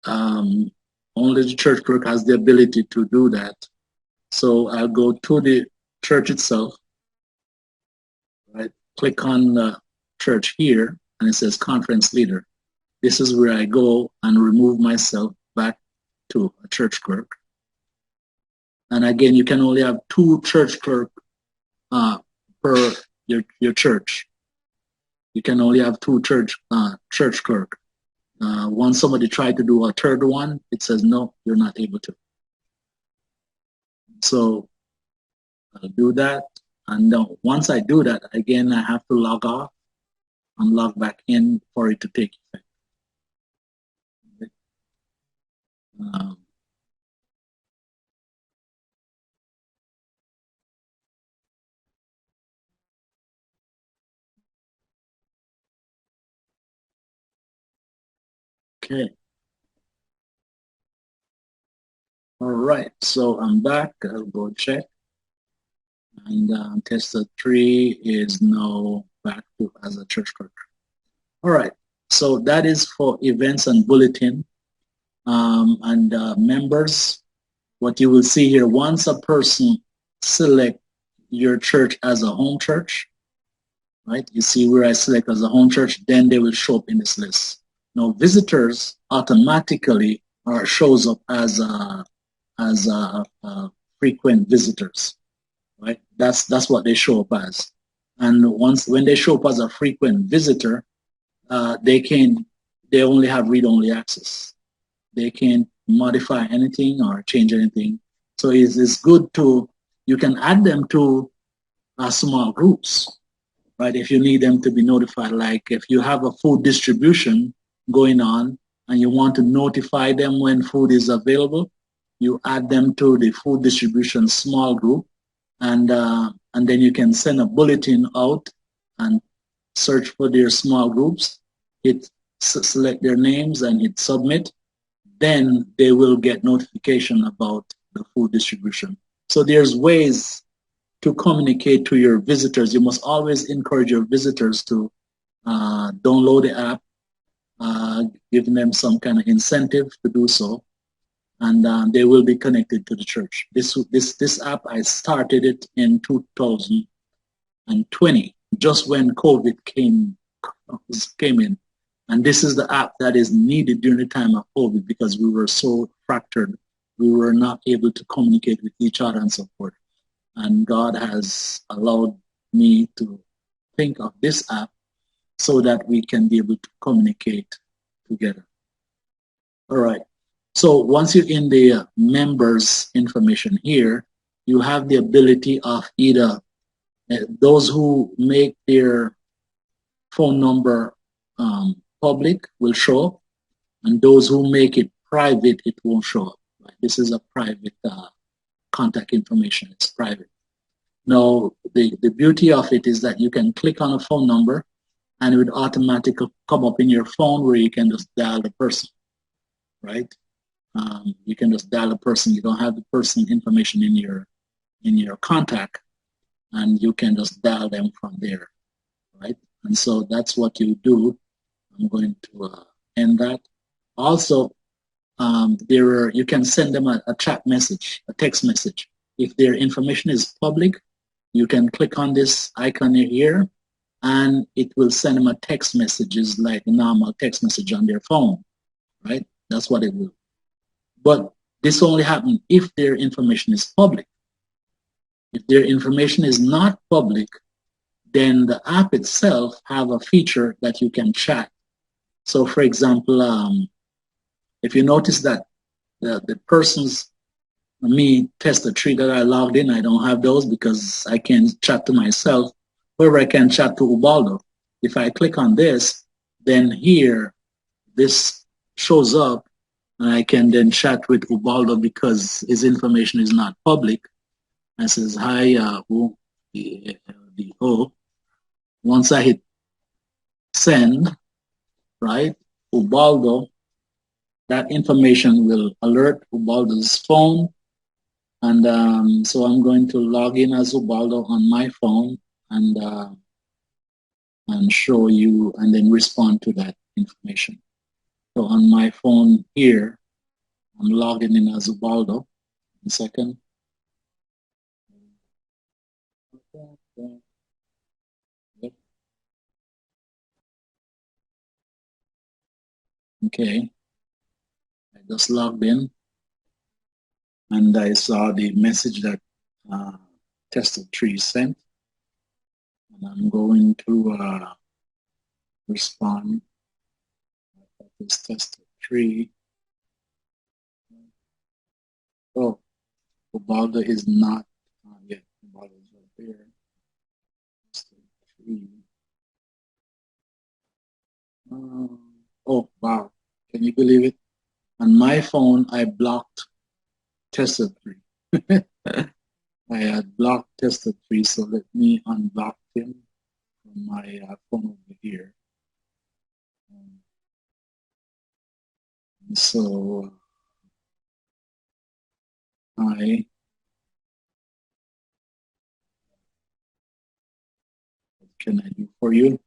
Only the church clerk has the ability to do that. So I'll go to the church itself, right? Click on the church here, and it says conference leader. This is where I go and remove myself back to a church clerk. And again, you can only have 2 church clerk per your church. You can only have 2 church clerk. Once somebody tried to do a third one, it says no, you're not able to. So I'll do that, and once I do that, again I have to log off and log back in for it to take effect. Okay. All right, so I'm back. I'll go check. And tester 3 is now back to as a church clerk. All right, so that is for events and bulletin and members. What you will see here, once a person select your church as a home church, right? You see where I select as a home church, then they will show up in this list. Now visitors automatically shows up as frequent visitors, right? That's what they show up as. And when they show up as a frequent visitor, they only have read-only access. They can't modify anything or change anything. So it's good you can add them to small groups, right? If you need them to be notified, like if you have a food distribution going on and you want to notify them when food is available, you add them to the food distribution small group, and then you can send a bulletin out and search for their small groups, hit select their names and hit submit. Then they will get notification about the food distribution. So there's ways to communicate to your visitors. You must always encourage your visitors to download the app, giving them some kind of incentive to do so, and they will be connected to the church. This app, I started it in 2020, just when COVID came in. And this is the app that is needed during the time of COVID because we were so fractured. We were not able to communicate with each other and so forth. And God has allowed me to think of this app so that we can be able to communicate together. All right. So once you're in the members information here, you have the ability of either those who make their phone number public will show up, and those who make it private, it won't show up. Right? This is a private contact information. It's private. Now, the beauty of it is that you can click on a phone number and it would automatically come up in your phone where you can just dial the person, right? You can just dial the person. You don't have the person information in your contact, and you can just dial them from there, right? And so that's what you do. I'm going to end that. Also, you can send them a chat message, a text message. If their information is public, you can click on this icon here, and it will send them a text messages like a normal text message on their phone, right? That's what it will. But this only happens if their information is public. If their information is not public, then the app itself have a feature that you can chat. So for example, if you notice that the person's test the tree that I logged in, I don't have those because I can chat to myself. However, I can chat to Ubaldo. If I click on this, then here, this shows up, and I can then chat with Ubaldo because his information is not public. I says, hi, Once I hit send, right, Ubaldo, that information will alert Ubaldo's phone. And so I'm going to log in as Ubaldo on my phone and show you and then respond to that information. So on my phone here, I'm logging in as Ubaldo. 1 second. Okay, I just logged in and I saw the message that tested tree sent, and I'm going to respond. This tested tree. Oh, Ubaldo is not yet. Ubaldo is right there. Tested tree. Oh wow! Can you believe it? On my phone, I blocked tested tree. I had blocked tested tree, so let me unblock him from my phone over here. So what can I do for you?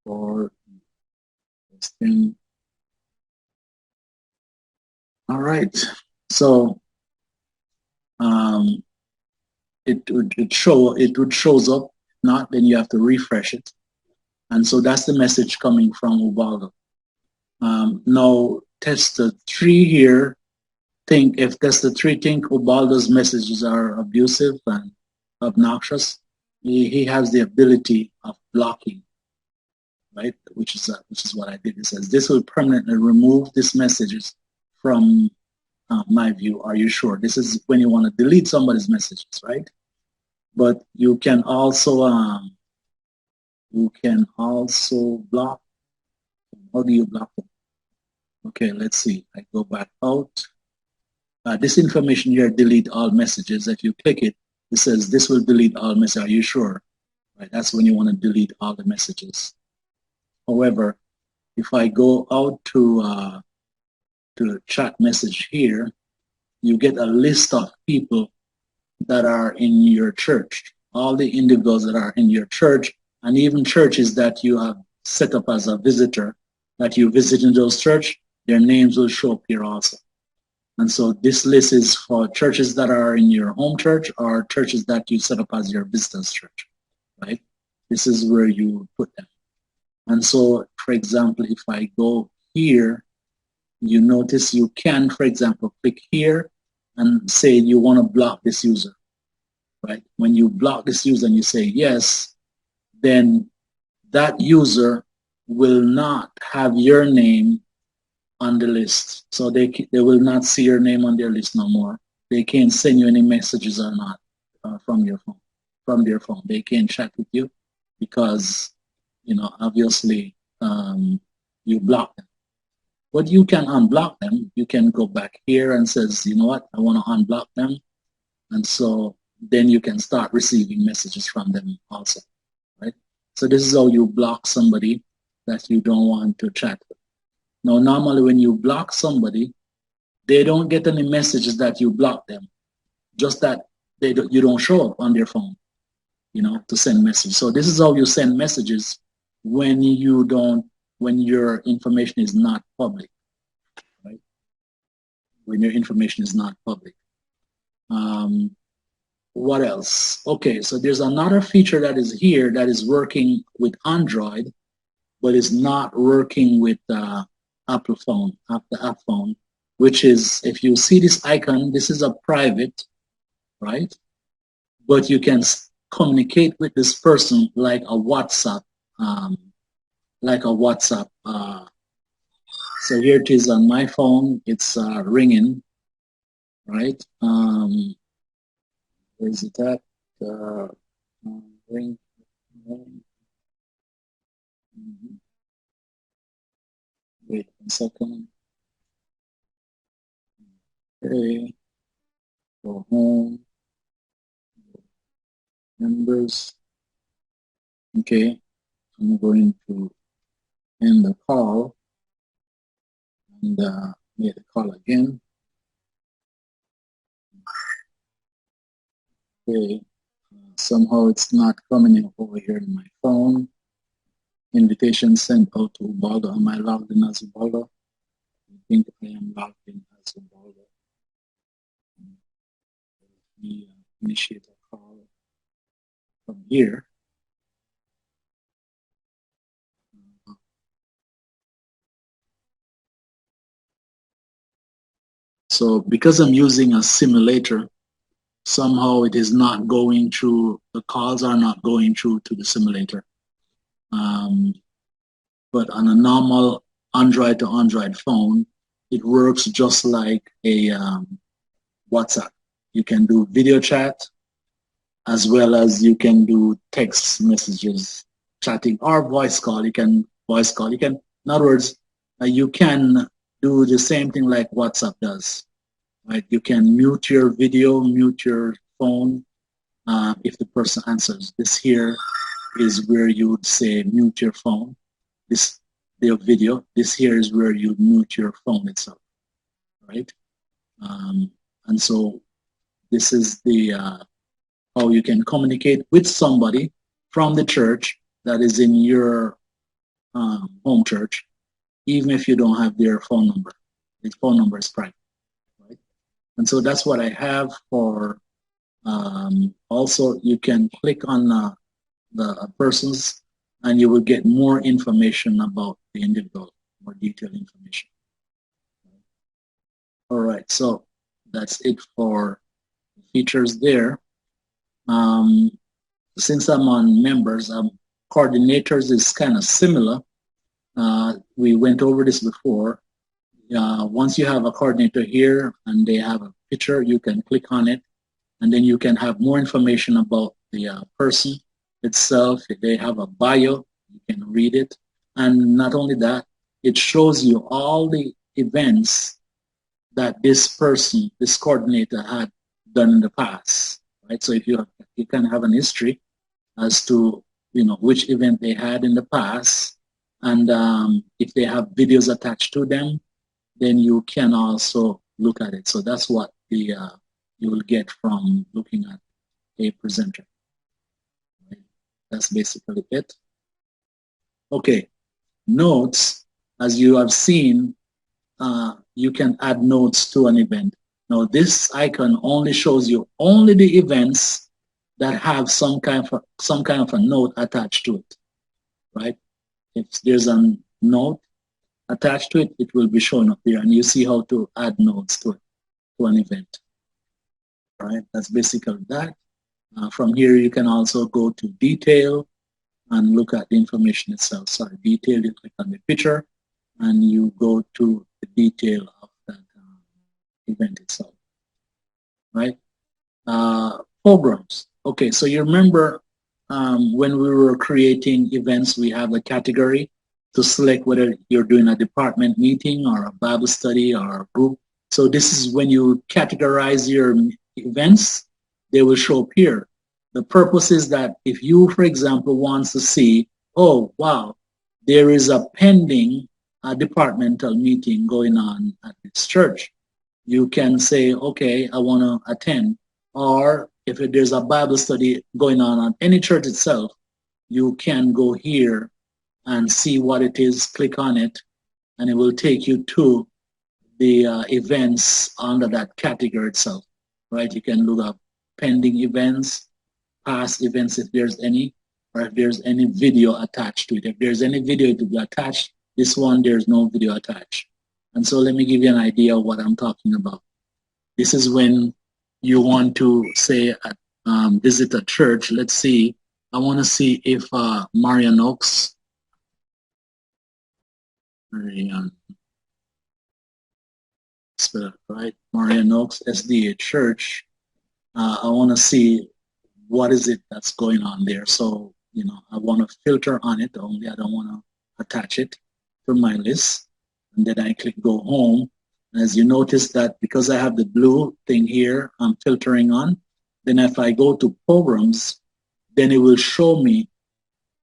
For testing. All right. So it would shows up. If not, then you have to refresh it. And so that's the message coming from Ubaldo. Now tester 3 here if tester 3 think Ubaldo's messages are abusive and obnoxious, he has the ability of blocking, right? Which is what I did. It says this will permanently remove these messages from my view. Are you sure? This is when you want to delete somebody's messages, right? But you can also block. How do you block them? Okay, let's see. I go back out. This information here, delete all messages. If you click it, it says this will delete all messages. Are you sure? Right, that's when you want to delete all the messages. However, if I go out to the chat message here, you get a list of people that are in your church, all the individuals that are in your church, and even churches that you have set up as a visitor, that you visit in those church, their names will show up here also. And so this list is for churches that are in your home church or churches that you set up as your visitors church, right? This is where you put them. And so, for example, if I go here, you notice you can, for example, click here and say you want to block this user, right? When you block this user and you say yes, then that user will not have your name on the list. So they will not see your name on their list no more. They can't send you any messages or not from your phone, from their phone. They can't chat with you because, you know, obviously you block them. But you can unblock them. You can go back here and says, you know what, I want to unblock them. And so then you can start receiving messages from them also, right? So this is how you block somebody that you don't want to chat with. Now, normally when you block somebody, they don't get any messages that you block them, just that you don't show up on their phone, you know, to send messages. So this is how you send messages when when your information is not public, right? When your information is not public. What else? Okay, so there's another feature that is here that is working with Android, but is not working with Apple phone, the app phone, which is, if you see this icon, this is a private, right? But you can communicate with this person like a WhatsApp, so here it is on my phone. It's ringing, right? Where is it at? Ring. Wait 1 second. Okay. Go home. Members. Okay. I'm going to end the call and make the call again. Okay. Somehow it's not coming over here in my phone. Invitation sent out to Ubaldo. Am I logged in as Ubaldo? I think I am logged in as Ubaldo. Let me initiate a call from here. So because I'm using a simulator, somehow it is not going through, the calls are not going through to the simulator. But on a normal Android to Android phone, it works just like a WhatsApp. You can do video chat as well as you can do text messages, chatting, or voice call. You can voice call. You can, in other words, you can do the same thing like WhatsApp does. Right? You can mute your video, mute your phone if the person answers. This here is where you would say mute your phone. This the video. This here is where you mute your phone itself, right? And so this is the how you can communicate with somebody from the church that is in your home church, even if you don't have their phone number. The phone number is private, right? And so that's what I have for. Also, you can click on the persons and you will get more information about the individual, more detailed information. All right, so that's it for features there. Since I'm on members, coordinators is kind of similar. We went over this before. Once you have a coordinator here and they have a picture, you can click on it and then you can have more information about the person itself. If they have a bio, you can read it. And not only that, it shows you all the events that this person, this coordinator, had done in the past, right? So if you can have an history as to which event they had in the past, and if they have videos attached to them, then you can also look at it. So that's what you will get from looking at a presenter. Right? That's basically it. Okay, notes. As you have seen, you can add notes to an event. Now, this icon only shows you only the events that have some kind of a note attached to it, right? If there's a note attached to it, it will be shown up here, and you see how to add notes to it, to an event. All right, that's basically that. From here, you can also go to detail and look at the information itself. Sorry, detail, you click on the picture, and you go to the detail of that event itself, right? Programs. Okay, so you remember when we were creating events, we have a category to select whether you're doing a department meeting or a Bible study or a group. So this is when you categorize your events, they will show up here. The purpose is that if you, for example, wants to see, oh, wow, there is a pending departmental meeting going on at this church, you can say, okay, I want to attend. Or if there's a Bible study going on at any church itself, you can go here and see what it is, click on it, and it will take you to the events under that category itself, right? You can look up pending events, past events if there's any, or if there's any video attached to it. If there's any video to be attached, this one, there's no video attached. And so let me give you an idea of what I'm talking about. This is when you want to say visit a church. Let's see. I want to see if Marian Oaks, Marian, right? Marian Oaks SDA Church. I want to see what is it that's going on there. So I want to filter on it only. I don't want to attach it to my list. And then I click go home. And as you notice that because I have the blue thing here, I'm filtering on. Then if I go to programs, then it will show me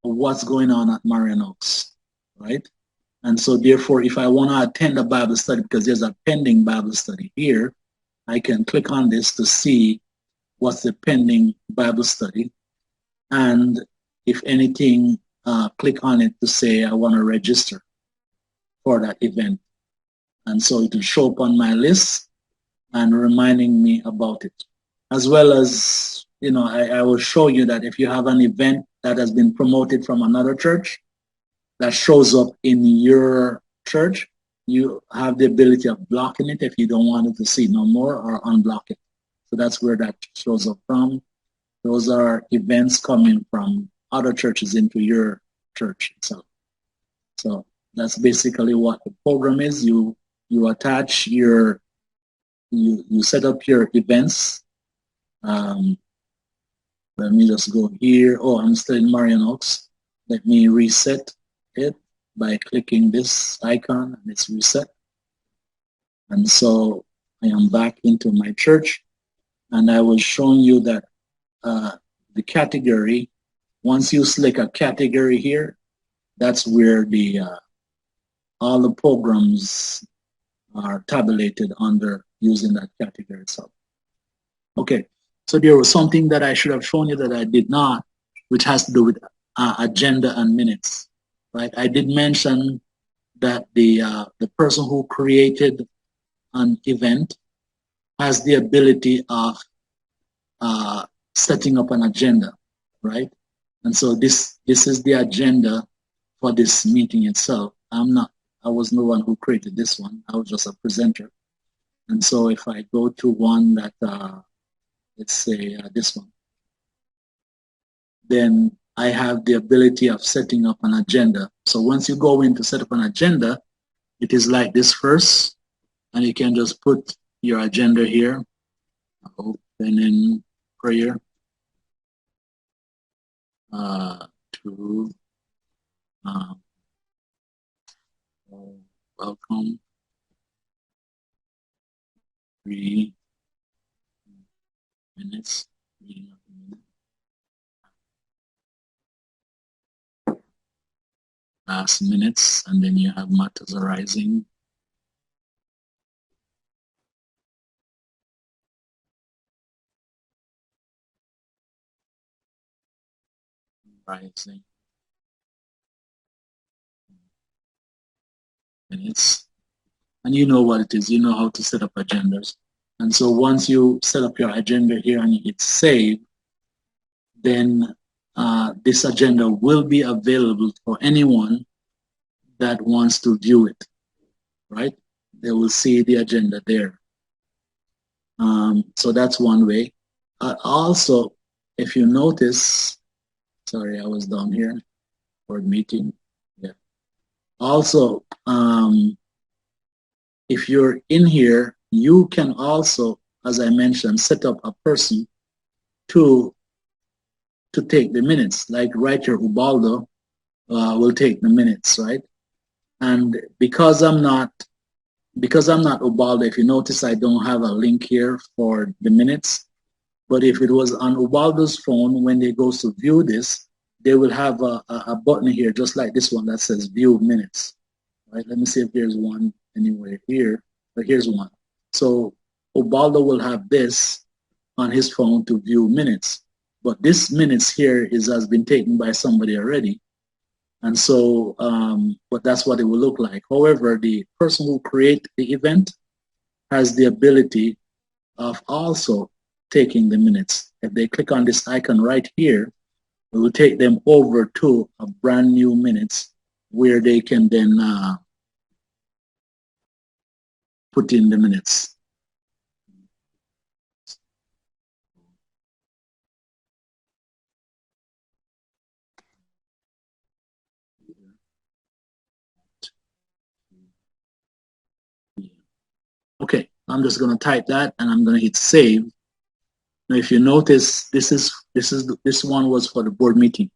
what's going on at Marian Oaks, right? And so therefore, if I want to attend a Bible study, because there's a pending Bible study here, I can click on this to see what's the pending Bible study. And if anything, click on it to say I want to register for that event. And so it will show up on my list and reminding me about it. As well as, I will show you that if you have an event that has been promoted from another church that shows up in your church, you have the ability of blocking it if you don't want it to see no more, or unblock it. So that's where that shows up from. Those are events coming from other churches into your church itself. So that's basically what the program is. You attach you set up your events. Let me just go here. Oh, I'm still in Marian Oaks. Let me reset it by clicking this icon, and it's reset. And so I am back into my church, and I was showing you that the category, once you select a category here, that's where the all the programs are tabulated under using that category itself. Okay, so there was something that I should have shown you that I did not, which has to do with agenda and minutes, right? I did mention that the person who created an event has the ability of setting up an agenda, right? And so this is the agenda for this meeting itself. I was no one who created this one. I was just a presenter. And so if I go to one that, let's say this one, then I have the ability of setting up an agenda. So once you go in to set up an agenda, it is like this first, and you can just put your agenda here, open in prayer, to welcome 3 minutes. Last minutes, and then you have matters arising. Rising minutes. And you know what it is. You know how to set up agendas. And so once you set up your agenda here and you hit save, then this agenda will be available for anyone that wants to view it, right? They will see the agenda there. So that's one way. Also, if you notice, sorry, I was down here for a meeting. Yeah. Also, if you're in here, you can also, as I mentioned, set up a person to take the minutes. Like writer Ubaldo will take the minutes, right? And because I'm not Ubaldo, if you notice, I don't have a link here for the minutes. But if it was on Ubaldo's phone, when they go to view this, they will have a button here, just like this one that says view minutes. Right? Let me see if there's one anywhere here. But here's one. So Ubaldo will have this on his phone to view minutes. But this minutes here has been taken by somebody already. And so, but that's what it will look like. However, the person who created the event has the ability of also taking the minutes. If they click on this icon right here, it will take them over to a brand new minutes where they can then put in the minutes. Okay, I'm just going to type that and I'm going to hit save. Now, if you notice, this one was for the board meeting.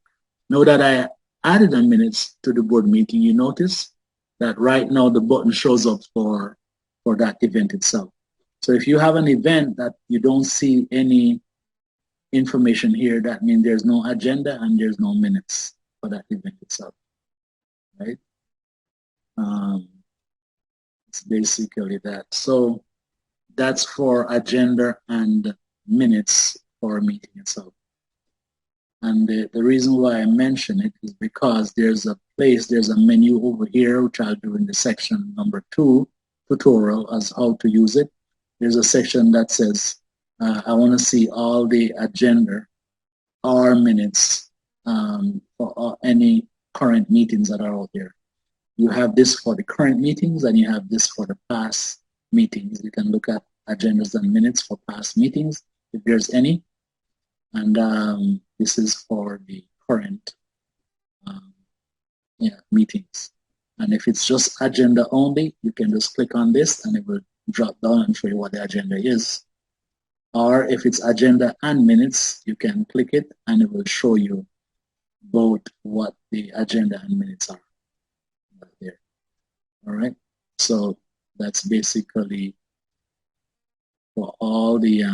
Now that I added the minutes to the board meeting, you notice that right now the button shows up for that event itself. So if you have an event that you don't see any information here, that means there's no agenda and there's no minutes for that event itself, right? It's basically that. So that's for agenda and minutes for a meeting itself. And the reason why I mention it is because there's a menu over here, which I'll do in the section number 2, tutorial as how to use it. There's a section that says, I want to see all the agenda or minutes for any current meetings that are out there. You have this for the current meetings and you have this for the past meetings. You can look at agendas and minutes for past meetings, if there's any. And this is for the current meetings. And if it's just agenda only, you can just click on this and it will drop down and show you what the agenda is. Or if it's agenda and minutes, you can click it and it will show you both what the agenda and minutes are right there. All right. So that's basically for all the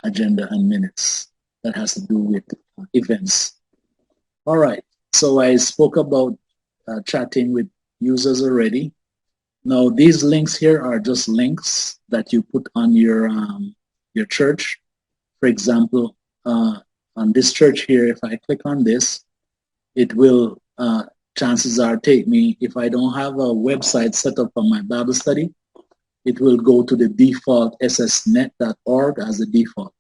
agenda and minutes that has to do with events. All right. So I spoke about chatting with users already. Now these links here are just links that you put on your church. For example, on this church here, if I click on this, it will, chances are, take me, if I don't have a website set up for my Bible study, it will go to the default ssnet.org as the default,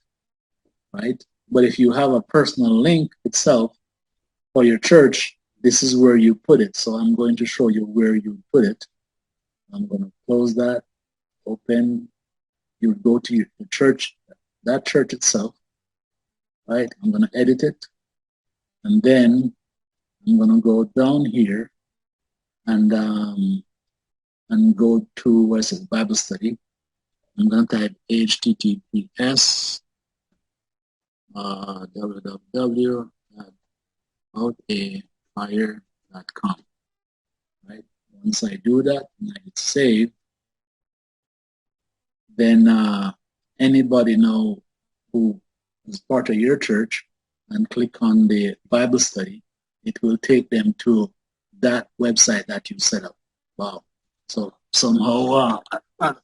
right? But if you have a personal link itself for your church, this is where you put it. So I'm going to show you where you put it. I'm going to close that, open, you go to the church, that church itself, right? I'm going to edit it. And then I'm going to go down here and go to where it says Bible study. I'm going to type https www.outafire.com. Right? Once I do that, and I hit save, then anybody now who is part of your church and click on the Bible study, it will take them to that website that you set up. Wow. So somehow I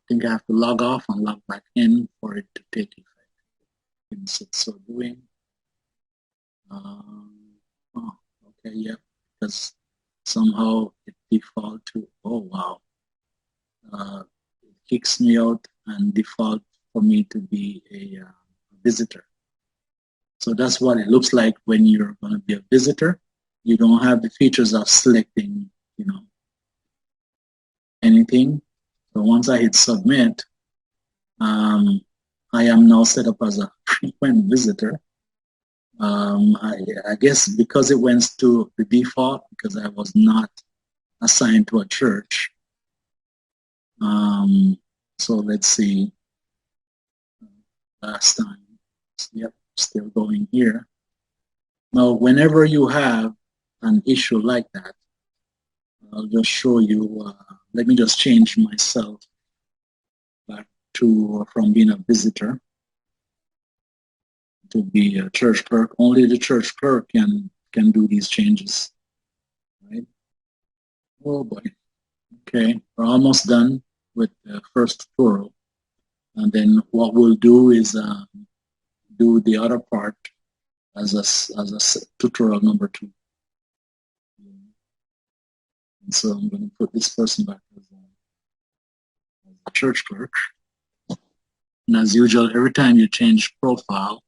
think I have to log off and log back in for it to take effect. So doing. Oh, okay, yep. Because somehow it default to, oh wow. It kicks me out and default for me to be a visitor. So that's what it looks like when you're going to be a visitor. You don't have the features of selecting, anything. So once I hit submit, I am now set up as a frequent visitor. I guess because it went to the default, because I was not assigned to a church. So let's see. Last time, yep, still going here. Now, whenever you have an issue like that, I'll just show you. Let me just change myself back to from being a visitor to be a church clerk. Only the church clerk can do these changes, right? Oh boy. Okay, we're almost done with the first tutorial, and then what we'll do is do the other part as a tutorial number 2. And so I'm going to put this person back as a church clerk. And as usual, every time you change profile,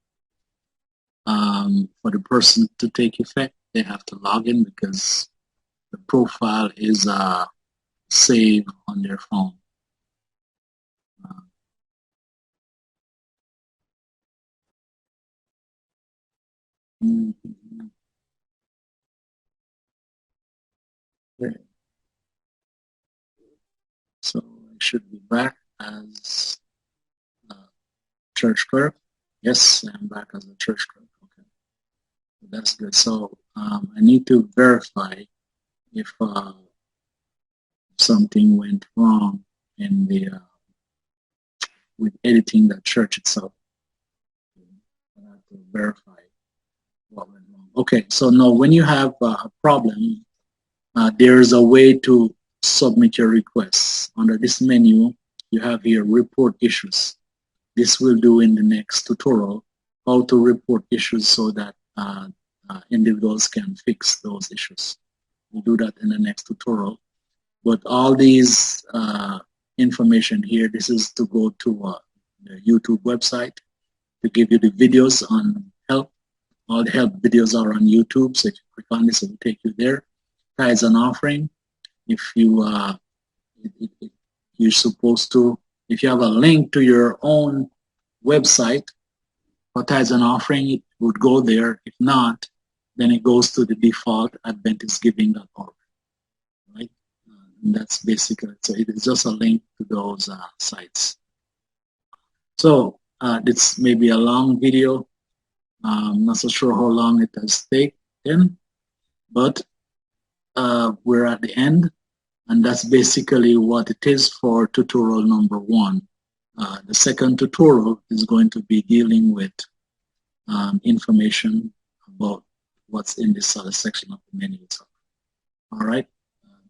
for the person to take effect, they have to log in because the profile is saved on their phone. Okay. So I should be back as a church clerk. Yes, I'm back as a church clerk. Okay, that's good. So I need to verify if something went wrong in the with editing the church itself. I have to verify what went wrong. Okay, so now when you have a problem, there is a way to submit your requests. Under this menu, you have here report issues. This will do in the next tutorial how to report issues so that individuals can fix those issues. We'll do that in the next tutorial. But all these information here, this is to go to the YouTube website to give you the videos on help. All the help videos are on YouTube, so if you click on this, it will take you there. Tithes and offering. If you you're supposed to, if you have a link to your own website for tithes and offering, it would go there. If not, then it goes to the default AdventistGiving.org. Right? And that's basically it. So it is just a link to those sites. So this may be a long video. I'm not so sure how long it has taken, but we're at the end, and that's basically what it is for tutorial number 1. The second tutorial is going to be dealing with information about what's in this other section of the menu itself. All right.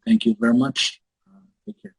Thank you very much. Take care.